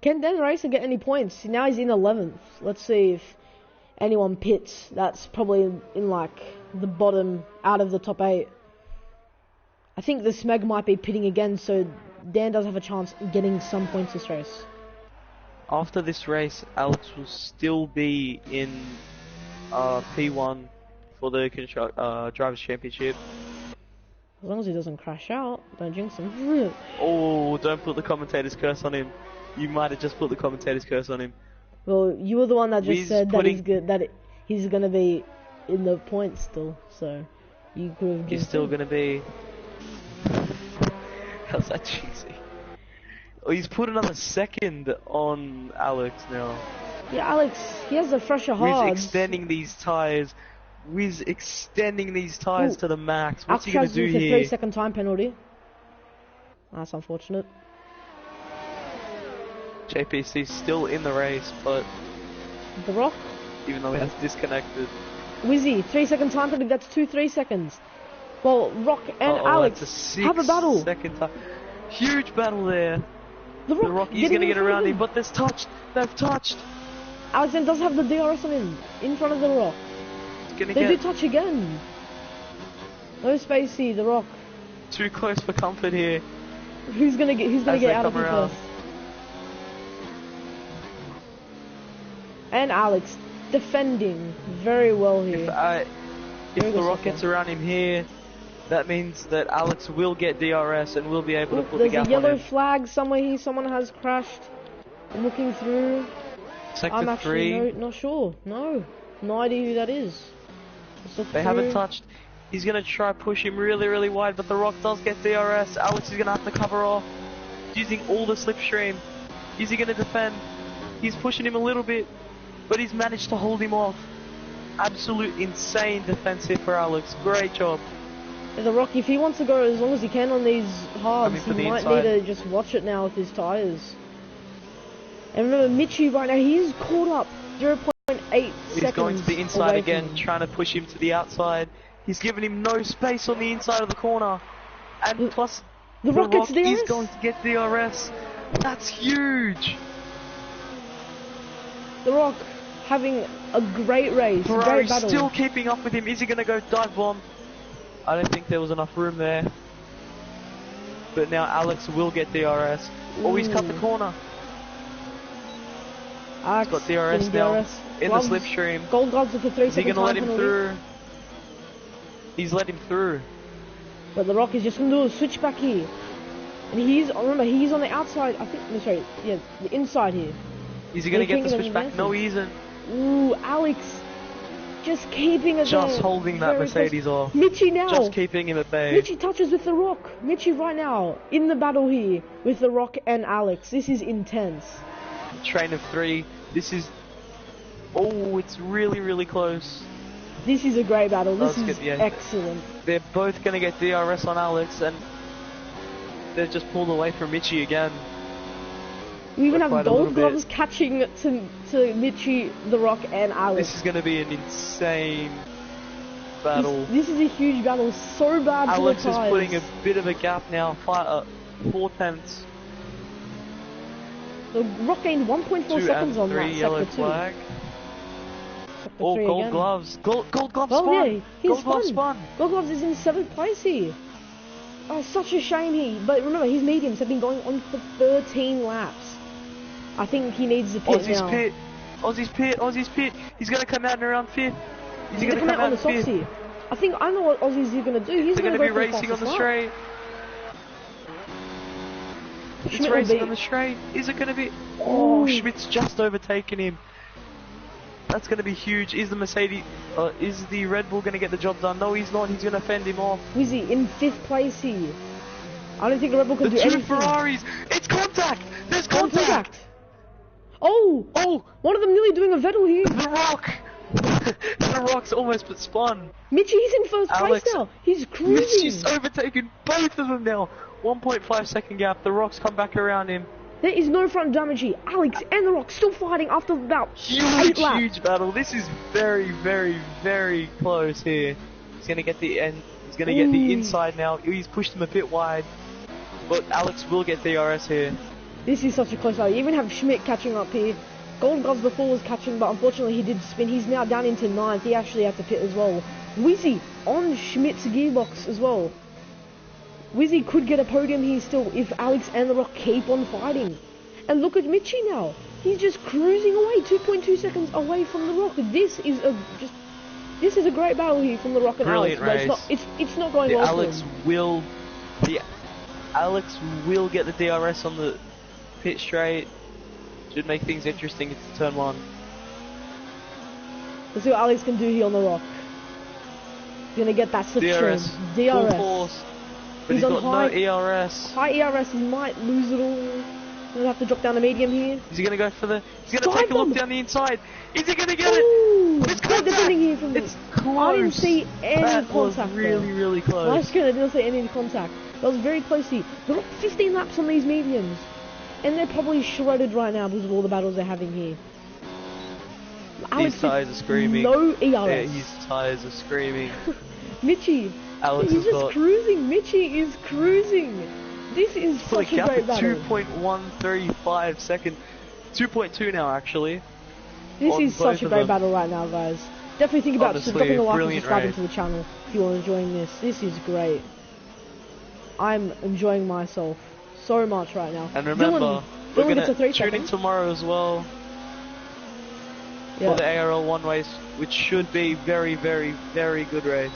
can Dan Racer get any points? Now he's in 11th. Let's see if anyone pits. That's probably in like the bottom out of the top 8. I think the Smeg might be pitting again, so Dan does have a chance of getting some points this race. After this race, Alex will still be in P1 for the Drivers' Championship. As long as he doesn't crash out, don't jinx him. Oh, don't put the commentator's curse on him. You might have just put the commentator's curse on him. Well, you were the one that just He's said putting- he's gonna be in the points still, so you could have He's just still gonna be. How's that cheesy? Oh, he's put another second on Alex now. Yeah, Alex, he has a fresher Wiz hard. extending these tires. Wiz extending these tires Ooh. to the max. What's he Alex gonna tries do with a here? 3-second time penalty. That's unfortunate. JPC's still in the race, but The Rock, even though he has disconnected. Wizzy, 3-second time penalty. That's 2 3-seconds. Well, Rock and Uh-oh, Alex that's a have a battle. 6-second time. Huge battle there. The The Rock is getting gonna in get front of around him, but there's touched. They've touched. Alex then does have the DRS on him in front of The Rock. It's gonna They do get touch again. No spacey, The Rock. too close for comfort here. Who's gonna get As they out of come here around. first? And Alex defending very well here. If Very The good Rock so gets far. around him here, that means that Alex will get DRS and will be able to put the There's gap a yellow on him. flag somewhere here. Someone has crashed. I'm looking through. Sector I'm 3. actually not sure. No idea who that is. Let's look They haven't through. touched. He's gonna try push him really, really wide, but The Rock does get DRS. Alex is gonna have to cover off, using all the slipstream. Is he gonna defend? He's pushing him a little bit, but he's managed to hold him off. Absolute insane defense here for Alex. Great job. The Rock, if he wants to go as long as he can on these hards, Coming for he the might inside. need to just watch it now with his tyres. And remember, Michi right now, he's caught up 0.8 seconds. He's going to the inside away again, from him. trying to push him to the outside. He's giving him no space on the inside of the corner. And plus, The Rock gets is DRS. going to get DRS. That's huge. The Rock having a great race, great Ferrari's battle. still keeping up with him. Is he going to go dive bomb? I don't think there was enough room there. But now Alex will get DRS. Oh, he's cut the Ooh. corner. Alex Got DRS getting now DRS. in Gloves, the slipstream. Gold gloves with a Is he 3-second going to let time him penalty. through? He's let him through. But The Rock is just going to do a switchback here. And remember, he's on the outside, I think, no, sorry, yeah, the inside here. Is he going to get the thinking of switchback? No, he isn't. Ooh, Alex just keeping it Just there. holding that Very close. Mercedes off. Michi now. Just keeping him at bay. Michi touches with The Rock. Michi right now in the battle here with The Rock and Alex. This is intense. Train of 3. This is... Oh, it's really, really close. This is a great battle. This Let's is get- yeah. excellent. They're both going to get DRS on Alex, and they've just pulled away from Michi again. We even have quite a little gold bit. gloves catching to Mitchie, The Rock, and Alex. This is going to be an insane battle. This is a huge battle, so bad for the Alex is tires. putting a bit of a gap now, 4 tenths. The Rock gained 1.4 2 seconds and on 3 that yellow sector 2. flag. Sector Oh, 3 gold again. gloves. Gold gloves Oh spun. yeah, he's Gold gloves spun. Gold Gloves is in 7th place here. Oh, such a shame here. But remember, his mediums have been going on for 13 laps. I think he needs to pit Aussie's now. pit. Aussie's pit. He's going to come out in around 5th. He's going to come out on the in 5th. softs here. I know what Aussie's going to do. He's They're going going to to be racing on the straight. It's Schmidt racing on the straight. Is it going to be... Oh, Schmidt's just overtaken him. That's going to be huge. Is the Mercedes... is the Red Bull going to get the job done? No, he's not. He's going to fend him off. Wizzy in 5th place here. I don't think the Red Bull can do The anything. two Ferraris. It's contact. There's contact. Oh! Oh! One of them nearly doing a Vettel here. The Rock. The Rock's almost but spun. Mitchie, he's in 1st Alex, place now. He's cruising. Mitchie's overtaken both of them now. 1.5 second gap. The Rock's come back around him. There is no front damage here. Alex and The Rock still fighting after about 8 laps. Huge battle. This is very, very, very close here. He's gonna get the end. He's gonna get the inside now. He's pushed him a bit wide, but Alex will get DRS here. This is such a close battle. You even have Schmidt catching up here. Gold Gloves before was catching, but unfortunately he did spin. He's now down into 9th. He actually had to pit as well. Wizzy on Schmidt's gearbox as well. Wizzy could get a podium here still if Alex and The Rock keep on fighting. And look at Mitchie now. He's just cruising away, 2.2 seconds away from The Rock. This is a great battle here from The Rock and Brilliant Alex. race. But it's not going well Alex for him. Alex will get the DRS on the pit straight. Should make things interesting. It's turn 1. Let's see what Alex can do here on The Rock. He's gonna get that slipstream. Full force. But he's on got high, no ERS. High ERS, he might lose it all. Gonna have to drop down to medium here. Is he gonna go for the... He's gonna take a look down the inside. Is he gonna get Ooh, it? It's great defending here from It's close. I didn't see any that contact. was really, really close. Last screen I didn't see any contact. That was very close here. They're up 15 laps on these mediums. And they're probably shredded right now because of all the battles they're having here. His tires are screaming. No ERS. Yeah, his tires are screaming. Mitchie. Alex he's has just got... cruising. Mitchie is cruising. This is such a great battle. 2.135 seconds. 2.2 now, actually. This is such a great battle right now, guys. Definitely think about dropping a like and subscribing to the channel if you're enjoying this. This is great. I'm enjoying myself so much right now. And remember, we're Dylan gets a 3 tune in seconds. tomorrow as well for the ARL1 race, which should be very, very, very good race.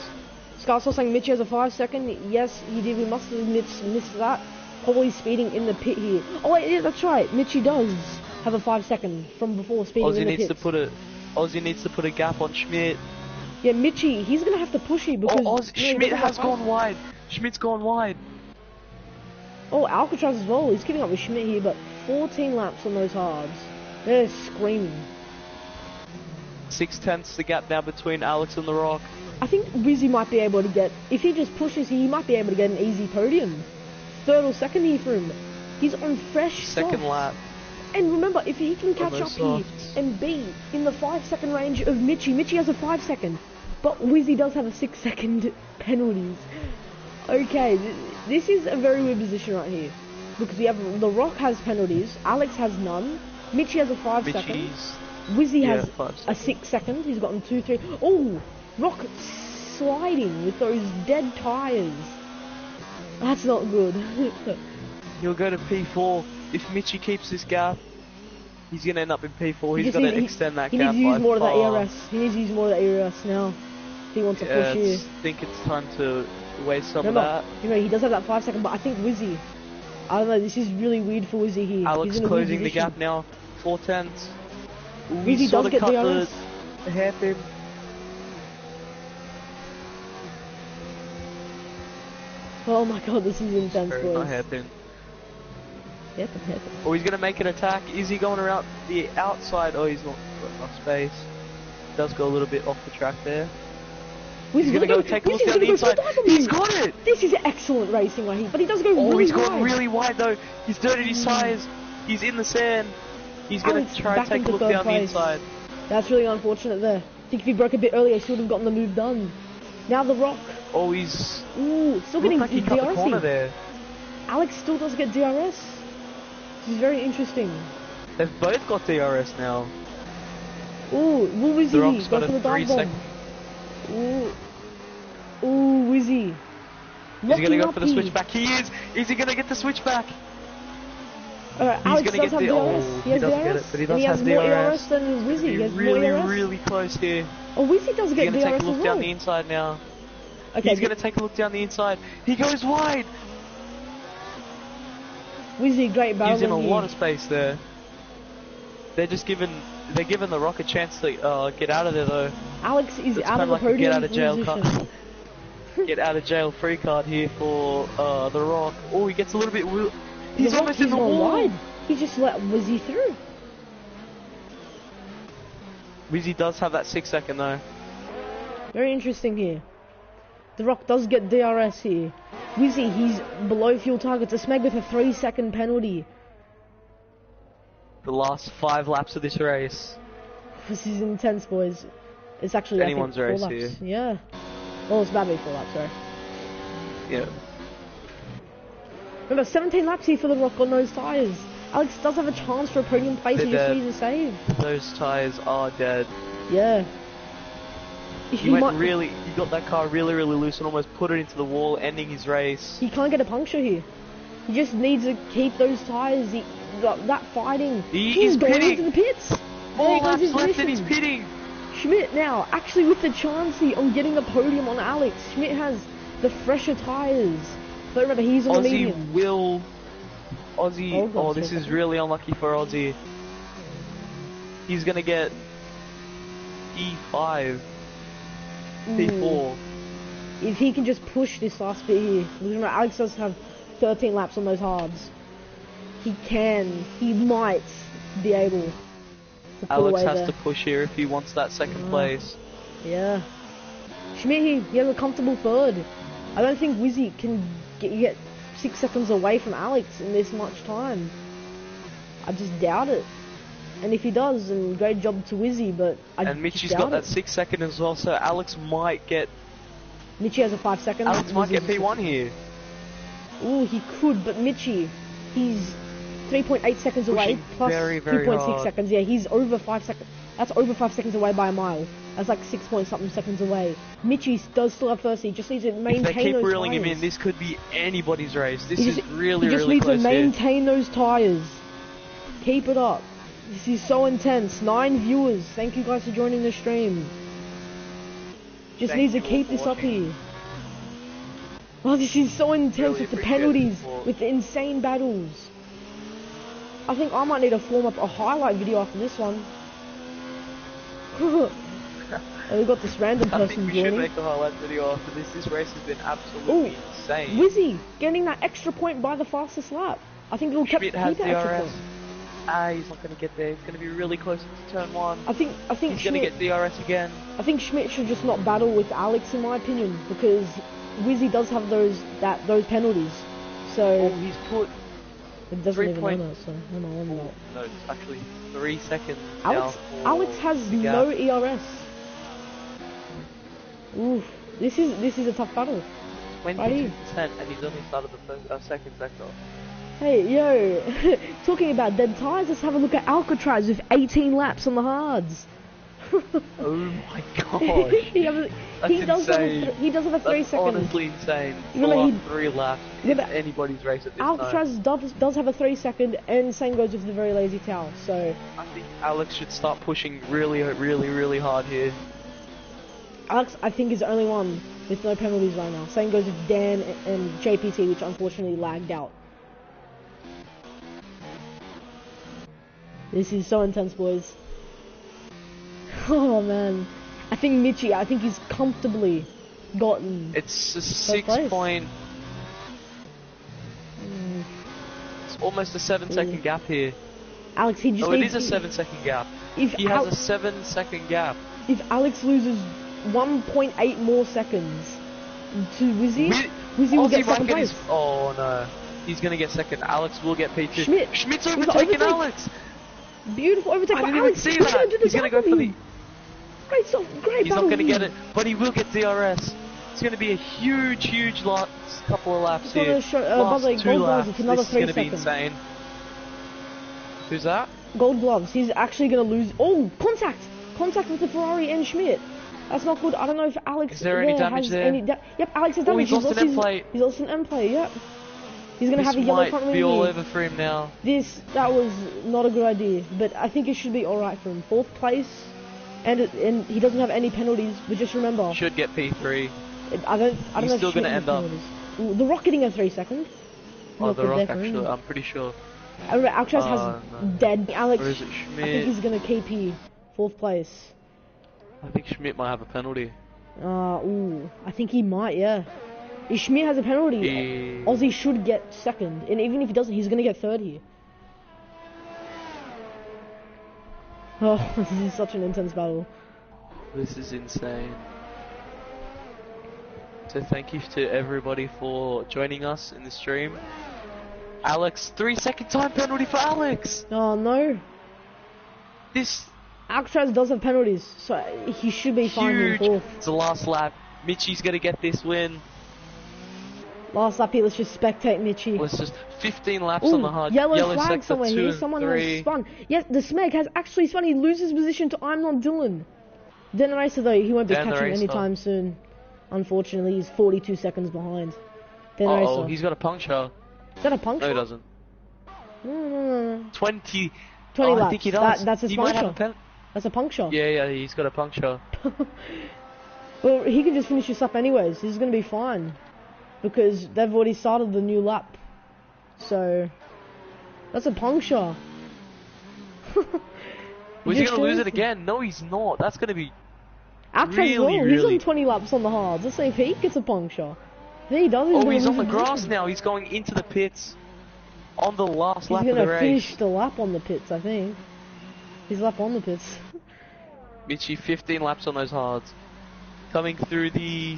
Scott's also saying Mitchie has a 5 second. Yes, he did. We must have missed that. Probably speeding in the pit here. Oh wait, yeah, that's right. Mitchie does have a 5 second from before speeding in the pit. Aussie needs to put a gap on Schmidt. Yeah, Mitchie, he's gonna have to push here because Schmidt has gone wide. Schmidt's gone wide. Oh, Alcatraz as well. He's keeping up with Schmidt here, but 14 laps on those hards. They're screaming. 6 tenths the gap now between Alex and The Rock. I think Wizzy might be able to get, if he just pushes here, he might be able to get an easy podium. 3rd or 2nd here for him. He's on fresh Second softs. lap. And remember, if he can catch up softs. here and be in the 5 second range of Mitchie has a 5 second, but Wizzy does have a 6 second penalties. Okay, this is a very weird position right here. Because we have, The Rock has penalties, Alex has none, Mitchie has a 5 second, Wizzy has a 6 second, he's gotten 2, 3, oh! Rock sliding with those dead tires. That's not good. He'll go to P4. If Mitchie keeps this gap, he's going to end up in P4. He's going to extend that gap. He needs to use more of that ERS. He needs to use more of that ERS now. If he wants to push here. I think it's time to waste some of that. You know, he does have that 5 second, but I think Wizzy, I don't know, this is really weird for Wizzy here. Alex closing the gap now. 4 tenths. Wizzy does get DRS. The hairpin. Oh my god, this is intense, boys. Not hairpin. Hairpin. Oh, he's going to make an attack. Is he going around the outside? Oh, he's not got enough space. Does go a little bit off the track there. He's going to go take a look down the inside. He's got it! This is excellent racing right here, but he does go really wide. Oh, he's gone really wide though. He's dirtied his tires. He's in the sand. He's gonna Alex try and back take a into look third down the place. inside. That's really unfortunate there. I think if he broke a bit earlier, he should have gotten the move done. Now the Rock. Oh, he's... Ooh, still Looked getting like he cut the corner DRS. there. Alex still does get DRS. This is very interesting. They've both got DRS now. Ooh, Wizzy, The Rock's go got for the a 3 dive bomb. second... Ooh, Wizzy. Is he gonna go for the switchback? He is! Is he gonna get the switchback? Alex He's gonna does get have the... DRS. Oh, He has doesn't DRS. get it, but he And does he has have more DRS. DRS than Wizzy. He has more Really, DRS. really close here. Oh, Wizzy does get He's gonna DRS take a look as down well. the inside now. Okay, He's gonna take a look down the inside. He goes wide! Wizzy, great battle. He's in a lot of space there. They're just giving the Rock a chance to get out of there though. Alex is It's out kind of the of like a get podium out of jail position. card. Get out of jail free card here for the Rock. Oh, he gets a little bit. He's The Rock, almost in the gone wall. wide. He just let Wizzy through. Wizzy does have that 6 second though. Very interesting here. The Rock does get DRS here. Wizzy, he's below fuel target to Smeg with a 3 second penalty. The last 5 laps of this race. This is intense, boys. It's actually Anyone's I think, race 4 laps. here. Yeah. Well, it's about to be 4 laps, sorry. Yeah. Remember, 17 laps here for the Rock on those tyres. Alex does have a chance for a podium place. He just needs a save. Those tyres are dead. Yeah. He got that car really, really loose and almost put it into the wall, ending his race. He can't get a puncture here. He just needs to keep those tyres. That fighting. He's going pitting. into the pits. 4 laps left and he's pitting. Schmidt now, actually with the chance here on getting a podium on Alex. Schmidt has the fresher tyres. But remember, he's on the medium. Oh, this is really unlucky for Aussie. He's gonna get P5. P4. If he can just push this last bit here. Remember, Alex does have 13 laps on those hards. He might be able to pull Alex away has there. to push here if he wants that second place. Yeah. Schmidt, he has a comfortable third. I don't think Wizzy can get 6 seconds away from Alex in this much time. I just doubt it. And if he does, then great job to Wizzy, but And Mitchie's got that 6 second as well, so Alex might get... Mitchie has a 5 second. Alex might get P1 here. Ooh, he could, but Mitchie, he's 3.8 seconds away, plus very, very 2.6 hard. seconds. Yeah, he's over 5 seconds. That's over 5 seconds away by a mile. That's like 6 point something seconds away. Mitchie does still have first. He just needs to maintain those If they keep tyres. reeling him in, this could be anybody's race. This is really, he just really needs close to here. maintain those tyres. Keep it up. This is so intense. 9 viewers. Thank you guys for joining the stream. Just needs to keep this up here. Oh, this is so intense Really with the appreciate penalties, the support. with the insane battles. I think I might need to form up a highlight video after this one. We've got this random I person think we should joining. make a highlight video after this. This race has been absolutely insane. Wizzy getting that extra point by the fastest lap. I think it'll keep Schmidt that has extra DRS. point. He's not going to get there. He's going to be really close to turn 1. I think He's going to Schmidt, get DRS again. I think Schmidt should just not battle with Alex, in my opinion, because Wizzy does have those penalties. So Oh, he's put... it doesn't 3 even point- know that. So I'm on that. No, it's actually 3 seconds Alex, now. Alex has the gap. no ERS. Oof, this is a tough battle. 22%, and he's only started the second sector. Hey, yo, talking about dead tyres, let's have a look at Alcatraz with 18 laps on the hards. Oh my god. he does insane. have a 3 That's second. honestly insane. Remember, Full 3 laps in remember, anybody's race at this Alcatraz time. does have a 3 second, and same goes with the very lazy towel. So I think Alex should start pushing really, really, really hard here. Alex, I think, is the only one with no penalties right now. Same goes with Dan and JPT, which unfortunately lagged out. This is so intense, boys. Oh man, I think he's comfortably gotten. It's a third 6 place. point. It's almost a 7 second gap here. Alex, he just Oh, it needs is a to- 7 second gap. If He has a 7 second gap. if Alex loses 1.8 more seconds to Wizzy, Wizzy will Aussie get second Rocket place. is... Oh no. He's gonna get second. Alex will get P2. Schmidt's He's overtaking Alex. Beautiful overtake. I didn't Alex, even see that. He's gonna go for the... Great stuff. Great He's not battle gonna here. get it, but he will get DRS. It's gonna be a huge last couple of laps here. Last Last 2 laps. It's another This is 3 gonna be seconds. insane. Who's that? Gold gloves. He's actually gonna lose. Oh, contact! Contact with the Ferrari and Schmidt. That's not good. I don't know if Alex Is there any damage has there? any yep, Alex has Oh, damage. he's lost an end plate. He's lost an end plate. Yep. He's gonna This have a yellow might front wing be all here. over for him now. That was not a good idea, but I think it should be alright for him. 4th place, and he doesn't have any penalties. But just remember, Should get P3. I don't know. He's if still Schmidt gonna has end up. penalties. Ooh, the Rock getting a 3 second. Oh, Not the good Rock there for him. actually. I'm pretty sure. Alcatraz has no. dead. Alex, Or is it I think Schmidt? he's gonna keep here. 4th place. I think Schmidt might have a penalty. Ooh, I think he might, yeah. If Schmidt has a penalty, Aussie should get 2nd, and even if he doesn't, he's gonna get 3rd here. Oh, this is such an intense battle. This is insane. So thank you to everybody for joining us in the stream. Alex, 3-second time penalty for Alex! Oh no. This Alcatraz does have penalties, so he should be fine in huge. 4th. It's the last lap. Mitchie's gonna get this win. Last lap here, let's just spectate Mitchie. Let's just 15 laps Ooh, on the hard. yellow flag sector somewhere 2 here. and Someone 3. has spun. Yes, the Smeg has actually spun. He loses position to I'm Not Dylan. Dan the Racer, though, he won't be Dan the catching Racer. anytime soon. Unfortunately, he's 42 seconds behind. Dan the Uh-oh, Racer. he's got a puncture. Is that a puncture? No, he doesn't. No. 20 laps. I think he does. That's a He might have a puncture. That's a puncture. Yeah, he's got a puncture. Well, he can just finish this up anyways. This is going to be fine. Because they've already started the new lap. So, that's a puncture. Was he going to lose it again? No, he's not. That's going to be He's on 20 laps on the hards. Let's see if he gets a puncture. If he does, he's on the grass now. He's going into the pits on the last lap of He's the going to race. finish the lap on the pits, I think. His lap on the pits. Mitchie, 15 laps on those hards. Coming through the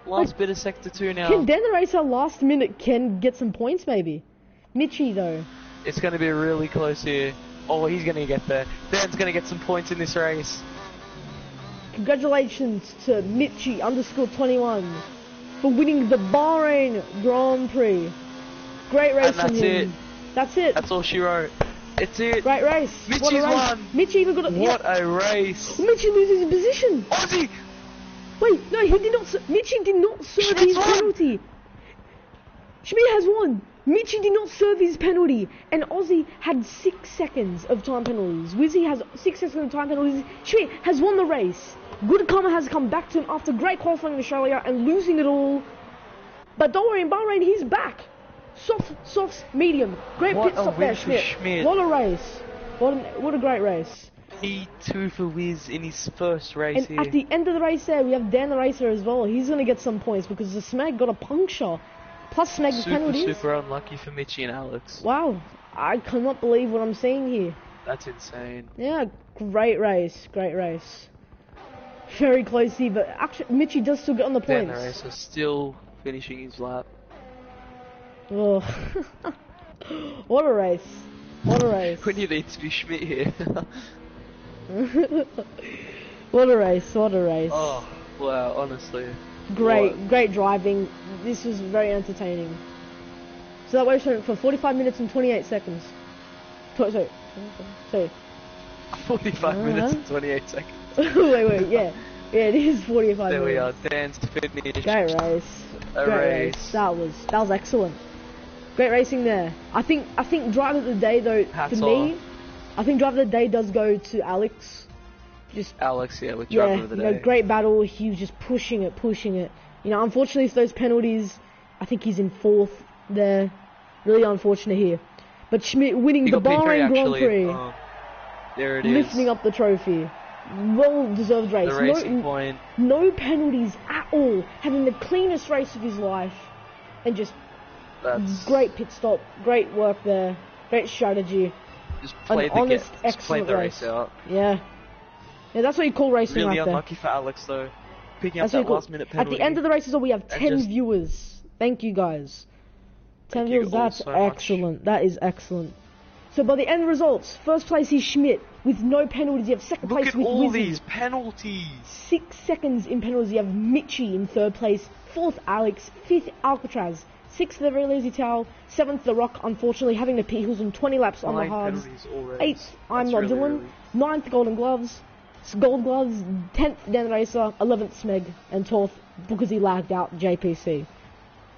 last bit of sector 2 now. Can Dan the Racer last minute can get some points maybe? Mitchie though. It's going to be really close here. Oh, he's going to get there. Dan's going to get some points in this race. Congratulations to Mitchie _21 for winning the Bahrain Grand Prix. Great race from him. That's it. That's all she wrote. It's it. Great race. Mitchie's won. Mitchie even got a... What a race. Mitchie loses his position. Aussie! Wait, no, he did not... Mitchie did not serve his penalty. Schmidt has won. Mitchie did not serve his penalty. And Aussie had 6 seconds of time penalties. Wizzy has 6 seconds of time penalties. Schmidt has won the race. Good karma has come back to him after great qualifying in Australia and losing it all. But don't worry, in Bahrain, he's back. Soft, medium. Great pit stop there, Schmidt. What a race. What a great race. P2 for Wiz in his first race and here. At the end of the race there, we have Dan the Racer as well. He's going to get some points because the Smeg got a puncture. Plus Smeg's penalties. Super unlucky for Mitchie and Alex. Wow. I cannot believe what I'm seeing here. That's insane. Yeah, great race. Very close here, but actually, Mitchie does still get on the points. Dan the Racer still finishing his lap. Oh. What a race. We need to interview Schmidt here. What a race. Oh, wow, honestly. Great driving. This was very entertaining. So that was for 45 minutes and 28 seconds. Sorry. 45 minutes and 28 seconds. wait, yeah. Yeah, it is 45 minutes. There we are, Dan's finished. Great race. Great race. That was excellent. Great racing there. I think driver of the day though, Hats for me, I think driver of the day does go to Alex. Alex, with driver of the day. Great battle. He was just pushing it. You know, unfortunately for those penalties, I think he's in 4th there. Really unfortunate here. But Schmidt winning the Bahrain Grand Prix. Oh, there it is. Lifting up the trophy. Well-deserved race. The racing point. No penalties at all. Having the cleanest race of his life. And just great pit stop. Great work there. Great strategy. Just played the race out. Yeah. Yeah, that's what you call racing really right there. Unlucky for Alex though. Picking up that last minute penalty. At the end of the races, we have 10 viewers. Thank you guys. 10 Thank you kills, all that's so much. excellent. That is excellent. So by the end results, first place is Schmidt with no penalties. You have second Look place at with all Wizzy. these penalties. 6 seconds in penalties. You have Mitchie in third place. Fourth, Alex. Fifth, Alcatraz. Sixth, the very lazy towel. Seventh, the Rock. Unfortunately, having to pit. He was on 20 laps on the 9 hards. penalties already. Eighth, I'm That's not really, Dylan. really- Ninth, Golden Gloves. Gold Gloves. 10th, Dan Racer. 11th, Smeg. And 12th, because he lagged out, JPC.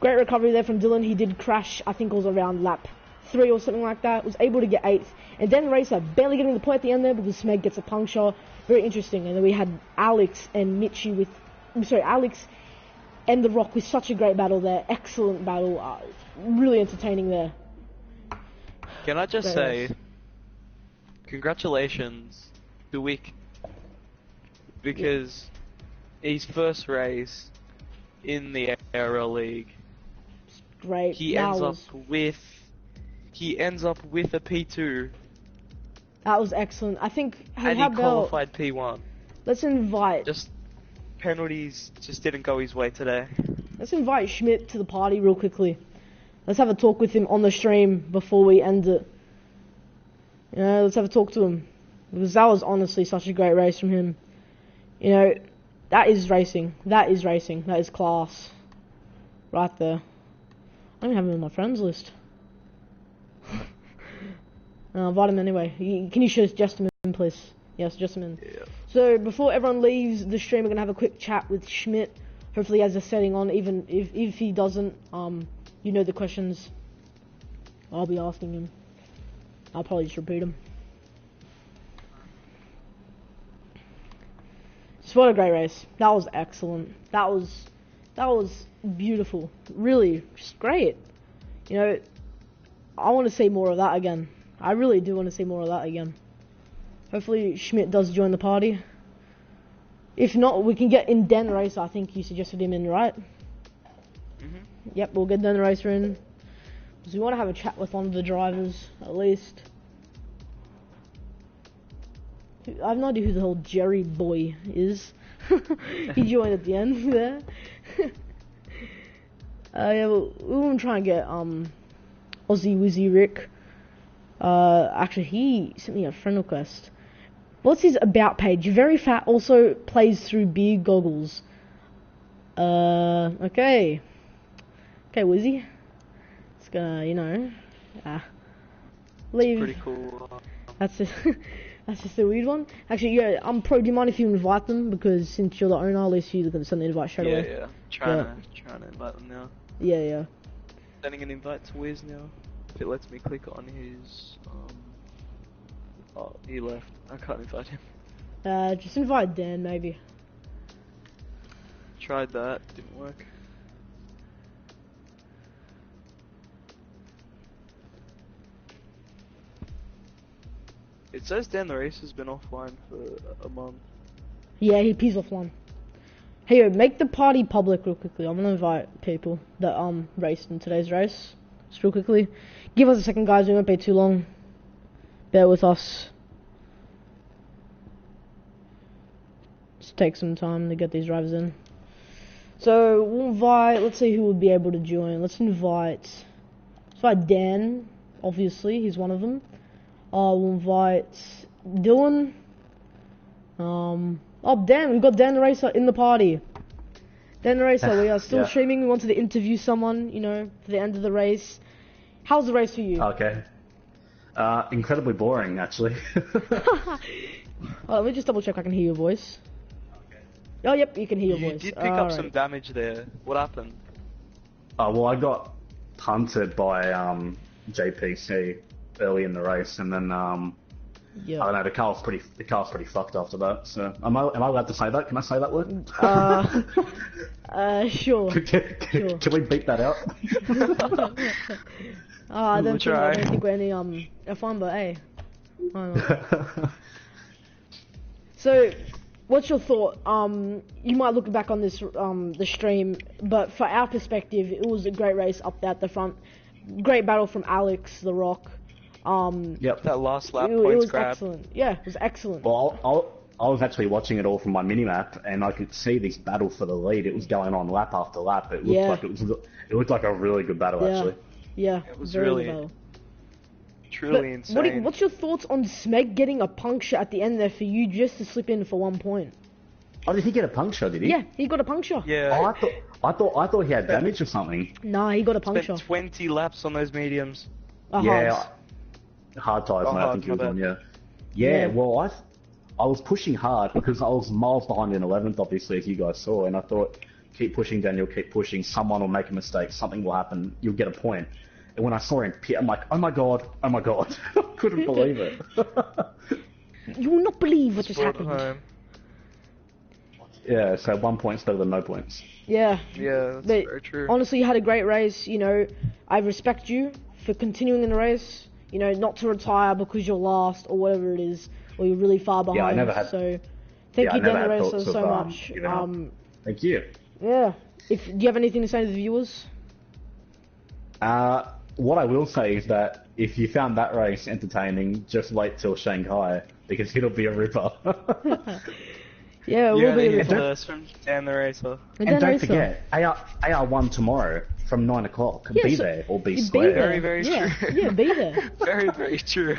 Great recovery there from Dylan. He did crash, I think it was around lap 3 or something like that. Was able to get 8th. And then Racer barely getting the point at the end there because Smeg gets a puncture. Very interesting. And then we had Alex and Mitchie with... Alex and The Rock with such a great battle there. Excellent battle. Really entertaining there. Can I just Great say, race. congratulations to Wick, because his first race in the ARL League, Great. he ends up with a P2 That was excellent. I think... Hey, and how he about... qualified P1. Let's invite... Just penalties just didn't go his way today. Let's invite Schmidt to the party real quickly. Let's have a talk with him on the stream before we end it. You know, let's have a talk to him. Because that was honestly such a great race from him. You know, that is racing. That is racing. That is class. Right there. I don't even have him on my friends list. Invite him anyway. Can you suggest him in, please? Yes, suggest him in. Yeah. So, before everyone leaves the stream, we're going to have a quick chat with Schmidt. Hopefully he has a setting on, even if he doesn't, you know the questions I'll be asking him. I'll probably just repeat them. Just what a great race. That was excellent. That was beautiful. Really, just great. You know, I want to see more of that again. I really do want to see more of that again. Hopefully Schmidt does join the party. If not, we can get in Den Racer. I think you suggested him in, right? Yep, we'll get Den Racer in. Because we want to have a chat with one of the drivers, at least. I have no idea who the hell Jerry Boy is. He joined at the end there. Yeah, we want to try and get Aussie Wizzy Rick. Actually, he sent me a friend request. What's his about page? Very fat, also plays through beer goggles. Okay. Okay, Wizzy. It's gonna, you know, leave. Pretty cool. That's just, that's just a weird one. Actually, yeah, Pro, do you mind if you invite them? Because since you're the owner, I'll let you send the invite straight away. Yeah. Trying to invite them now. Yeah. Sending an invite to Wiz now. If it lets me click on his, oh, he left. I can't invite him. Just invite Dan, maybe. Tried that, didn't work. It says Dan the Race has been offline for a month. Yeah, he's offline. Hey, yo, make the party public real quickly. I'm gonna invite people that raced in today's race. Just real quickly. Give us a second, guys. We won't be too long. Bear with us. Just take some time to get these drivers in. So we'll invite. Let's see who would be able to join. Let's invite Dan. Obviously, he's one of them. We'll invite Dylan. Oh, Dan, we've got Dan the Racer in the party. Dan the Racer, we are still streaming. We wanted to interview someone, you know, for the end of the race. How's the race for you? Okay. Incredibly boring, actually. Let me just double check I can hear your voice. Okay. Oh, yep, you can hear your You voice. did pick up some damage there. What happened? Well, I got punted by JPC early in the race, and then Yeah. I don't know, the car was pretty fucked after that. So am I allowed to say that? Can I say that word? Sure. Sure. Can we beat that out? I don't think we're any F1, but hey. I don't know. So, what's your thought? You might look back on this the stream, but for our perspective, it was a great race up there at the front. Great battle from Alex, The Rock. Yep. That last lap It points was grab. excellent. Yeah, it was excellent. Well, I was actually watching it all from my minimap, and I could see this battle for the lead. It was going on lap after lap. It looked like it looked like a really good battle, actually. Yeah, It was very really low. Truly insane. What's your thoughts on Smeg getting a puncture at the end there for you just to slip in for 1 point? Oh, did he get a puncture? Did he? Yeah, he got a puncture. Yeah. Oh, I thought he had damage or something. Nah, he got a puncture. Spent 20 laps on those mediums. Yeah, hard tires, mate. I think he was on. Yeah. Well, I was pushing hard because I was miles behind in 11th, obviously, as you guys saw, and I thought, keep pushing, Daniel, keep pushing. Someone will make a mistake. Something will happen. You'll get a point. And when I saw him pit, I'm like, oh my god. I couldn't believe it. You will not believe what just happened. Home. Yeah, so 1 point's better than no points. Yeah. Yeah, that's very true. Honestly, you had a great race. You know, I respect you for continuing in the race. You know, not to retire because you're last or whatever it is, or you're really far behind. Yeah, I never had. So, thank you, Dan Racer, so much. Thank you. Yeah. Do you have anything to say to the viewers? What I will say is that if you found that race entertaining, just wait till Shanghai, because it'll be a ripper. Yeah, it will be a ripper. From Dan the Racer. And don't forget, AR1 tomorrow from 9 o'clock. Yeah, be so there, or be be square. there. Very Yeah, true. yeah, be there. Very, very true.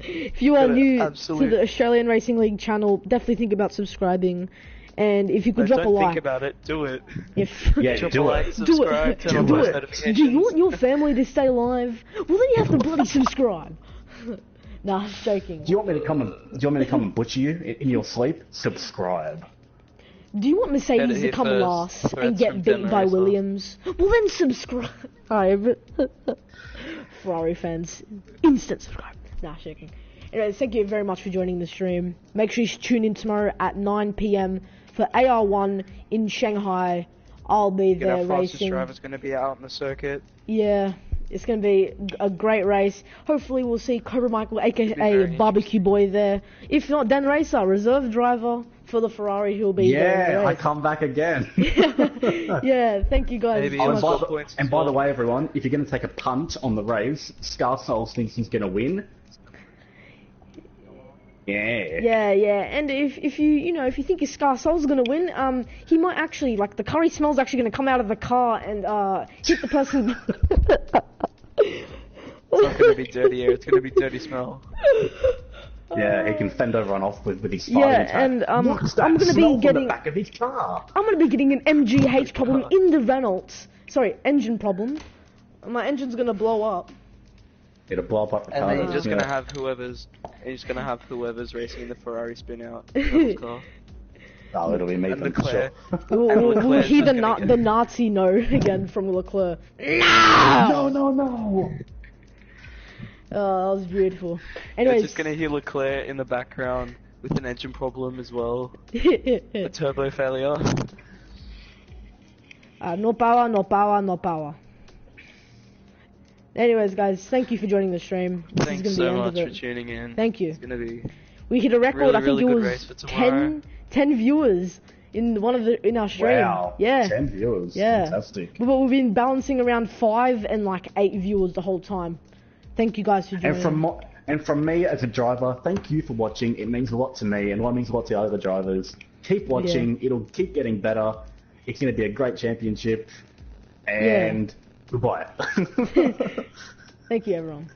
If you are new absolute- to the Australian Racing League channel, definitely think about subscribing. And if you could drop a Don't like. think about it, do it. If Yeah, Drop a do like, it. subscribe, turn on Do post it. notifications. Do you want your family to stay alive? Well, then you have to bloody subscribe. Nah, I'm joking. Do you want me to come and butcher you in your sleep? Subscribe. Do you want Mercedes to hit come first. last Threats and get from beat Dan by Racer. Williams? Well, then subscribe. Ferrari fans, instant subscribe. Nah, joking. Anyway, thank you very much for joining the stream. Make sure you tune in tomorrow at 9 PM for AR1 in Shanghai. I'll be there Our fastest racing. driver's going to be out on the circuit. Yeah, it's going to be a great race. Hopefully we'll see Cobra Michael, aka very Barbecue Boy there. If not, Dan Racer, reserve driver for the Ferrari, who'll be there. in the Yeah, I race. come back again. Yeah, thank you guys Maybe so I'll much. swap points as By the well. way, everyone, if you're going to take a punt on the race, Scar Souls thinks he's going to win. Yeah. Yeah, and if you think your Scar Soul's gonna win, he might actually, like, the curry smell's actually gonna come out of the car and hit the person. It's not going to be dirty air, it's going to be dirty smell. Yeah, he can fend everyone off with his fire Yeah, attack. and What's that I'm gonna smell be from getting the back of his car? I'm gonna be getting an MGH problem in the Renault. Sorry, engine problem. My engine's gonna blow up. It'll blow up the And car. then you're just yeah. going to have whoever's racing in the Ferrari spin out. The car. Oh, it'll be me And then for sure. Leclerc. We'll Leclerc's hear just gonna the get- Nazi no again from Leclerc. No. Oh, that was beautiful. You're Anyways, just going to hear Leclerc in the background with an engine problem as well. A turbo failure. no power. Anyways, guys, thank you for joining the stream. This Thanks is so gonna be much the for end of it. tuning in. Thank you. It's going to be... We hit a record. Really, I think really it good was race for tomorrow. 10 viewers in in our stream. Wow. Yeah. 10 viewers. Yeah. Fantastic. But we've been balancing around 5 and like 8 viewers the whole time. Thank you guys for joining. And from me as a driver, thank you for watching. It means a lot to me, and what means a lot to other drivers. Keep watching. Yeah. It'll keep getting better. It's going to be a great championship. And goodbye. Thank you, everyone.